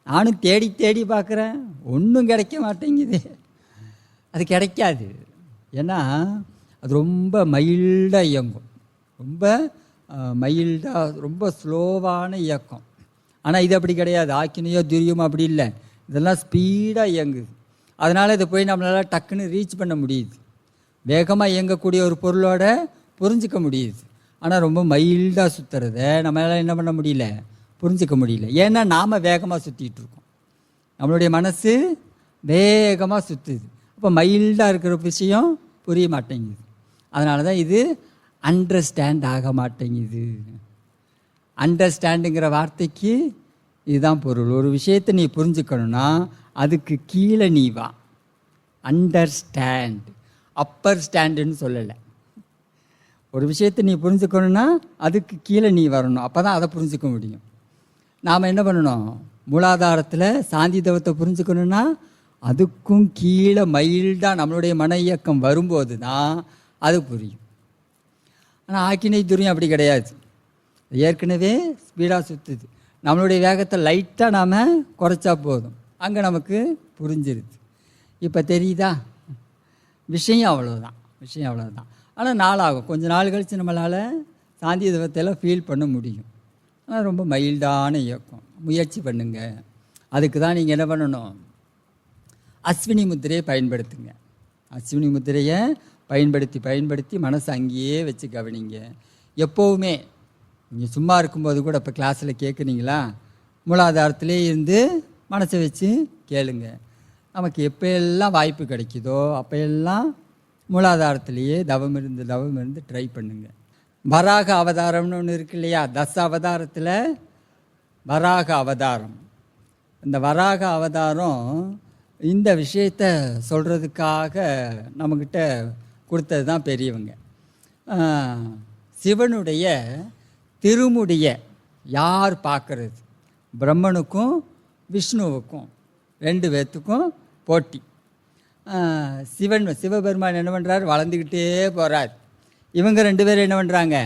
நானும் தேடி பார்க்குறேன், ஒன்றும் கிடைக்க மாட்டேங்குது. அது கிடைக்காது. ஏன்னா அது ரொம்ப மைல்டாக இயங்கும், ரொம்ப மைல்டாக, ரொம்ப ஸ்லோவான இயக்கம். ஆனால் இது அப்படி கிடையாது. ஆக்கினையோ துரியமோ அப்படி இல்லை, இதெல்லாம் ஸ்பீடாக இயங்குது. அதனால் இதை போய் நம்மளால் டக்குன்னு ரீச் பண்ண முடியுது. வேகமாக இயங்கக்கூடிய ஒரு பொருளோட புரிஞ்சிக்க முடியுது. ஆனால் ரொம்ப மைல்டாக சுற்றுறத நம்மளால் என்ன பண்ண முடியல, புரிஞ்சிக்க முடியல. ஏன்னா நாம் வேகமாக சுற்றிக்கிட்டு இருக்கோம், நம்மளுடைய மனசு வேகமாக சுற்றுது. அப்போ மைல்டாக இருக்கிற விஷயம் புரிய மாட்டேங்குது. அதனால தான் இது அண்டர்ஸ்டாண்ட் ஆக மாட்டேங்குது. அண்டர்ஸ்டாண்டுங்கிற வார்த்தைக்கு இதுதான் பொருள். ஒரு விஷயத்தை நீ புரிஞ்சுக்கணுன்னா அதுக்கு கீழே நீ வா. அண்டர்ஸ்டாண்ட், அப்பர் ஸ்டாண்டுன்னு சொல்லலை. ஒரு விஷயத்தை நீ புரிஞ்சுக்கணுன்னா அதுக்கு கீழே நீ வரணும். அப்போ தான் அதை புரிஞ்சுக்க முடியும். நாம் என்ன பண்ணணும், மூலாதாரத்தில் சாந்தி தவத்தை புரிஞ்சுக்கணுன்னா அதுக்கும் கீழே மைல்டாக நம்மளுடைய மன இயக்கம் வரும்போது தான் அது புரியும். ஆனால் ஆக்கினை துரியம் அப்படி கிடையாது. ஏற்கனவே ஸ்பீடாக சுற்றுது. நம்மளுடைய வேகத்தை லைட்டாக நாம் குறைச்சா போதும், அங்கே நமக்கு புரிஞ்சிருது. இப்போ தெரியுதா, விஷயம் அவ்வளோதான். ஆனால் நாளாகும். கொஞ்சம் நாள் கழித்து நம்மளால் சாந்தி தவத்தையெல்லாம் ஃபீல் பண்ண முடியும். ஆனால் ரொம்ப மைல்டான இயக்கம். முயற்சி பண்ணுங்க. அதுக்கு தான் நீங்கள் என்ன பண்ணணும், அஸ்வினி முத்திரையை பயன்படுத்துங்க. அஸ்வினி முத்திரையை பயன்படுத்தி மனசை அங்கேயே வச்சு கவனிங்க. எப்போவுமே நீங்கள் சும்மா இருக்கும்போது கூட, இப்போ கிளாஸில் கேட்குறீங்களா, மூலாதாரத்திலே இருந்து மனசை வச்சு கேளுங்க. நமக்கு எப்போ எல்லாம் வாய்ப்பு கிடைக்குதோ அப்போ எல்லாம் மூலாதாரத்திலேயே தவம் இருந்து ட்ரை பண்ணுங்க. வராக அவதாரம்னு ஒன்று இருக்கு இல்லையா, 10 அவதாரத்தில் வராக அவதாரம். இந்த வராக அவதாரம் இந்த விஷயத்தை சொல்கிறதுக்காக நம்மக்கிட்ட கொடுத்தது தான் பெரியவங்க. சிவனுடைய திருமுடியை யார் பார்க்கறது, பிரம்மனுக்கும் விஷ்ணுவுக்கும் 2 பேர்த்துக்கும் போட்டி. சிவபெருமான் என்ன பண்ணுறாரு, வளர்ந்துக்கிட்டே போகிறார். இவங்க 2 பேரும் என்ன பண்ணுறாங்க,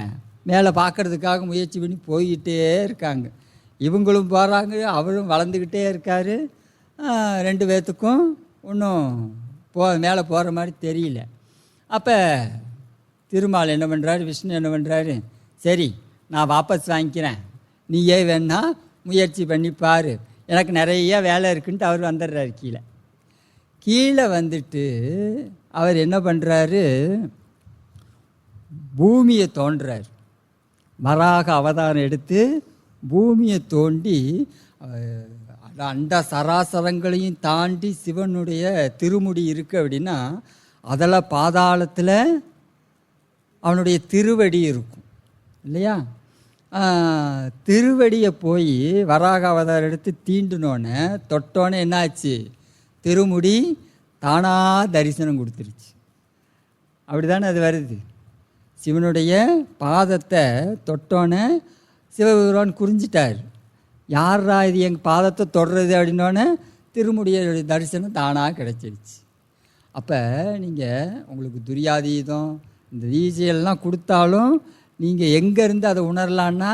மேலே பார்க்குறதுக்காக முயற்சி பண்ணி போய்கிட்டே இருக்காங்க. இவங்களும் போகிறாங்க, அவரும் வளர்ந்துக்கிட்டே இருக்கார். 2 பேர்த்துக்கும் ஒன்றும் மேலே போகிற மாதிரி தெரியல. அப்போ திருமால் என்ன பண்ணுறாரு, விஷ்ணு என்ன பண்ணுறாரு, சரி நான் வாபஸ் வாங்கிக்கிறேன், நீயே வேணா முயற்சி பண்ணி பாரு, எனக்கு நிறைய வேலை இருக்குன்ட்டு அவர் வந்துடுறாரு. கீழே வந்துட்டு அவர் என்ன பண்ணுறாரு, பூமியை தோன்றார். வராக அவதாரம் எடுத்து பூமியை தோண்டி அண்ட சராசரங்களையும் தாண்டி சிவனுடைய திருமுடி இருக்குது அப்படின்னா அதில் பாதாளத்தில் அவனுடைய திருவடி இருக்கும் இல்லையா. திருவடியை போய் வராக அவதாரம் எடுத்து தீண்டினோன்னே தொட்டோன்னே என்னாச்சு, திருமுடி தானாக தரிசனம் கொடுத்துருச்சு. அப்படி தானே அது வருது. சிவனுடைய பாதத்தை தொட்டோன்னே சிவபெருமான் குறிஞ்சிட்டார். யாரா இது எங்கள் பாதத்தை தொடுறது அப்படின்னோடனே திருமுடிய தரிசனம் தானாக கிடச்சிருச்சு. அப்போ நீங்கள் உங்களுக்கு துரியாதீதம் இந்த ஈஸியெல்லாம் கொடுத்தாலும் நீங்கள் எங்கேருந்து அதை உணரலான்னா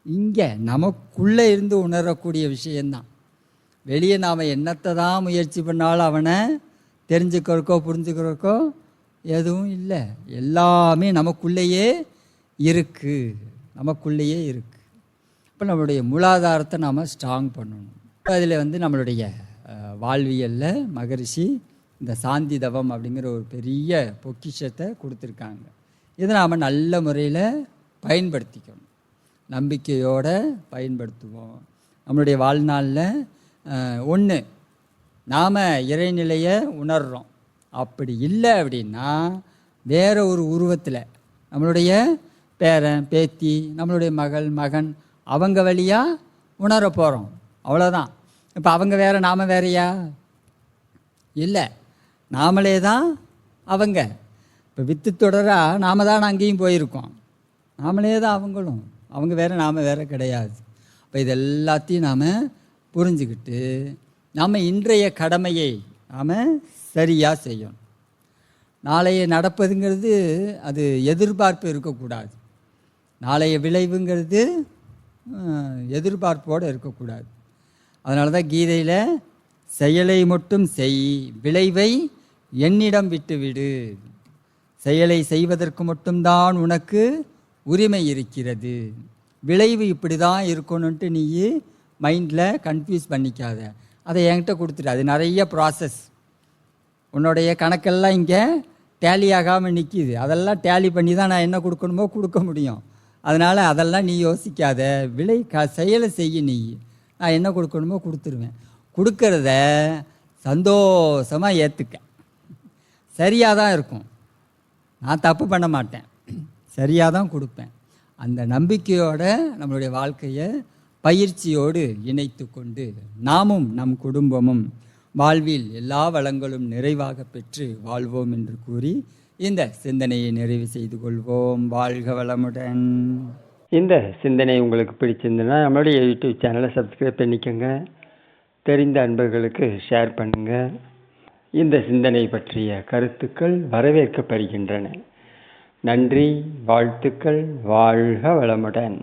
இங்கே நமக்குள்ளே இருந்து உணரக்கூடிய விஷயந்தான். வெளியே நாம் என்னத்தை தான் முயற்சி பண்ணாலும் அவனை தெரிஞ்சுக்கிறக்கோ புரிஞ்சுக்கிறக்கோ எதுவும் இல்லை. எல்லாமே நமக்குள்ளேயே இருக்குது, நமக்குள்ளேயே இருக்குது. இப்போ நம்மளுடைய மூலாதாரத்தை நாம் ஸ்ட்ராங் பண்ணணும். அதில் நம்மளுடைய வாழ்வியலில் மகரிஷி இந்த சாந்தி தவம் அப்படிங்கிற ஒரு பெரிய பொக்கிஷத்தை கொடுத்துருக்காங்க. இதை நாம் நல்ல முறையில் பயன்படுத்திக்கணும், நம்பிக்கையோடு பயன்படுத்துவோம். நம்மளுடைய வாழ்நாளில் ஒன்று நாம் இறைநிலையை உணர்கிறோம், அப்படி இல்லை அப்படின்னா வேறு ஒரு உருவத்தில் நம்மளுடைய பேரன் பேத்தி நம்மளுடைய மகன் அவங்க வழியாக உணர போகிறோம், அவ்வளோதான். இப்போ அவங்க வேறு நாம் வேறையா? இல்லை, நாமளே தான் அவங்க. இப்போ வித்து தொடராக நாம் தான் அங்கேயும் போயிருக்கோம், நாமளே தான் அவங்களும். அவங்க வேறு நாம் வேறு கிடையாது. இப்போ இது எல்லாத்தையும் நாம் புரிஞ்சுக்கிட்டு நாம் இன்றைய கடமையை நாம் சரியாக செய்யணும். நாளைய நடப்பதுங்கிறது அது எதிர்பார்ப்பு இருக்கக்கூடாது. நாளைய விளைவுங்கிறது எதிர்பார்ப்போடு இருக்கக்கூடாது. அதனால தான் கீதையில் செயலை மட்டும் செய், விளைவை என்னிடம் விட்டுவிடு. செயலை செய்வதற்கு மட்டும்தான் உனக்கு உரிமை இருக்கிறது, விளைவு இப்படி தான் இருக்கணுன்ட்டு நீ மைண்டில் கன்ஃபியூஸ் பண்ணிக்காத. அதை என்கிட்ட கொடுத்துட்டு, அது நிறைய ப்ராசஸ், உன்னுடைய கணக்கெல்லாம் இங்கே டேலி ஆகாமல் நிற்கிது. அதெல்லாம் டேலி பண்ணி தான் நான் என்ன கொடுக்கணுமோ கொடுக்க முடியும். அதனால் அதெல்லாம் நீ யோசிக்காத, செயலை செய்ய, நீ நான் என்ன கொடுக்கணுமோ கொடுத்துருவேன். கொடுக்கறத சந்தோஷமாக ஏற்றுக்க, சரியாக தான் இருக்கும், நான் தப்பு பண்ண மாட்டேன், சரியாக தான் கொடுப்பேன். அந்த நம்பிக்கையோடு நம்மளுடைய வாழ்க்கையை பயிற்சியோடு இணைத்து கொண்டு நாமும் நம் குடும்பமும் வாழ்வில் எல்லா வளங்களும் நிறைவாக பெற்று வாழ்வோம் என்று கூறி இந்த சிந்தனையை நிறைவு செய்து கொள்வோம். வாழ்க வளமுடன். இந்த சிந்தனை உங்களுக்கு பிடிச்சிருந்ததுன்னா நம்மளுடைய யூடியூப் சேனலை சப்ஸ்கிரைப் பண்ணிக்கோங்க, தெரிந்த அன்பர்களுக்கு ஷேர் பண்ணுங்கள். இந்த சிந்தனை பற்றிய கருத்துக்கள் வரவேற்கப்படுகின்றன. நன்றி, வாழ்த்துக்கள், வாழ்க வளமுடன்.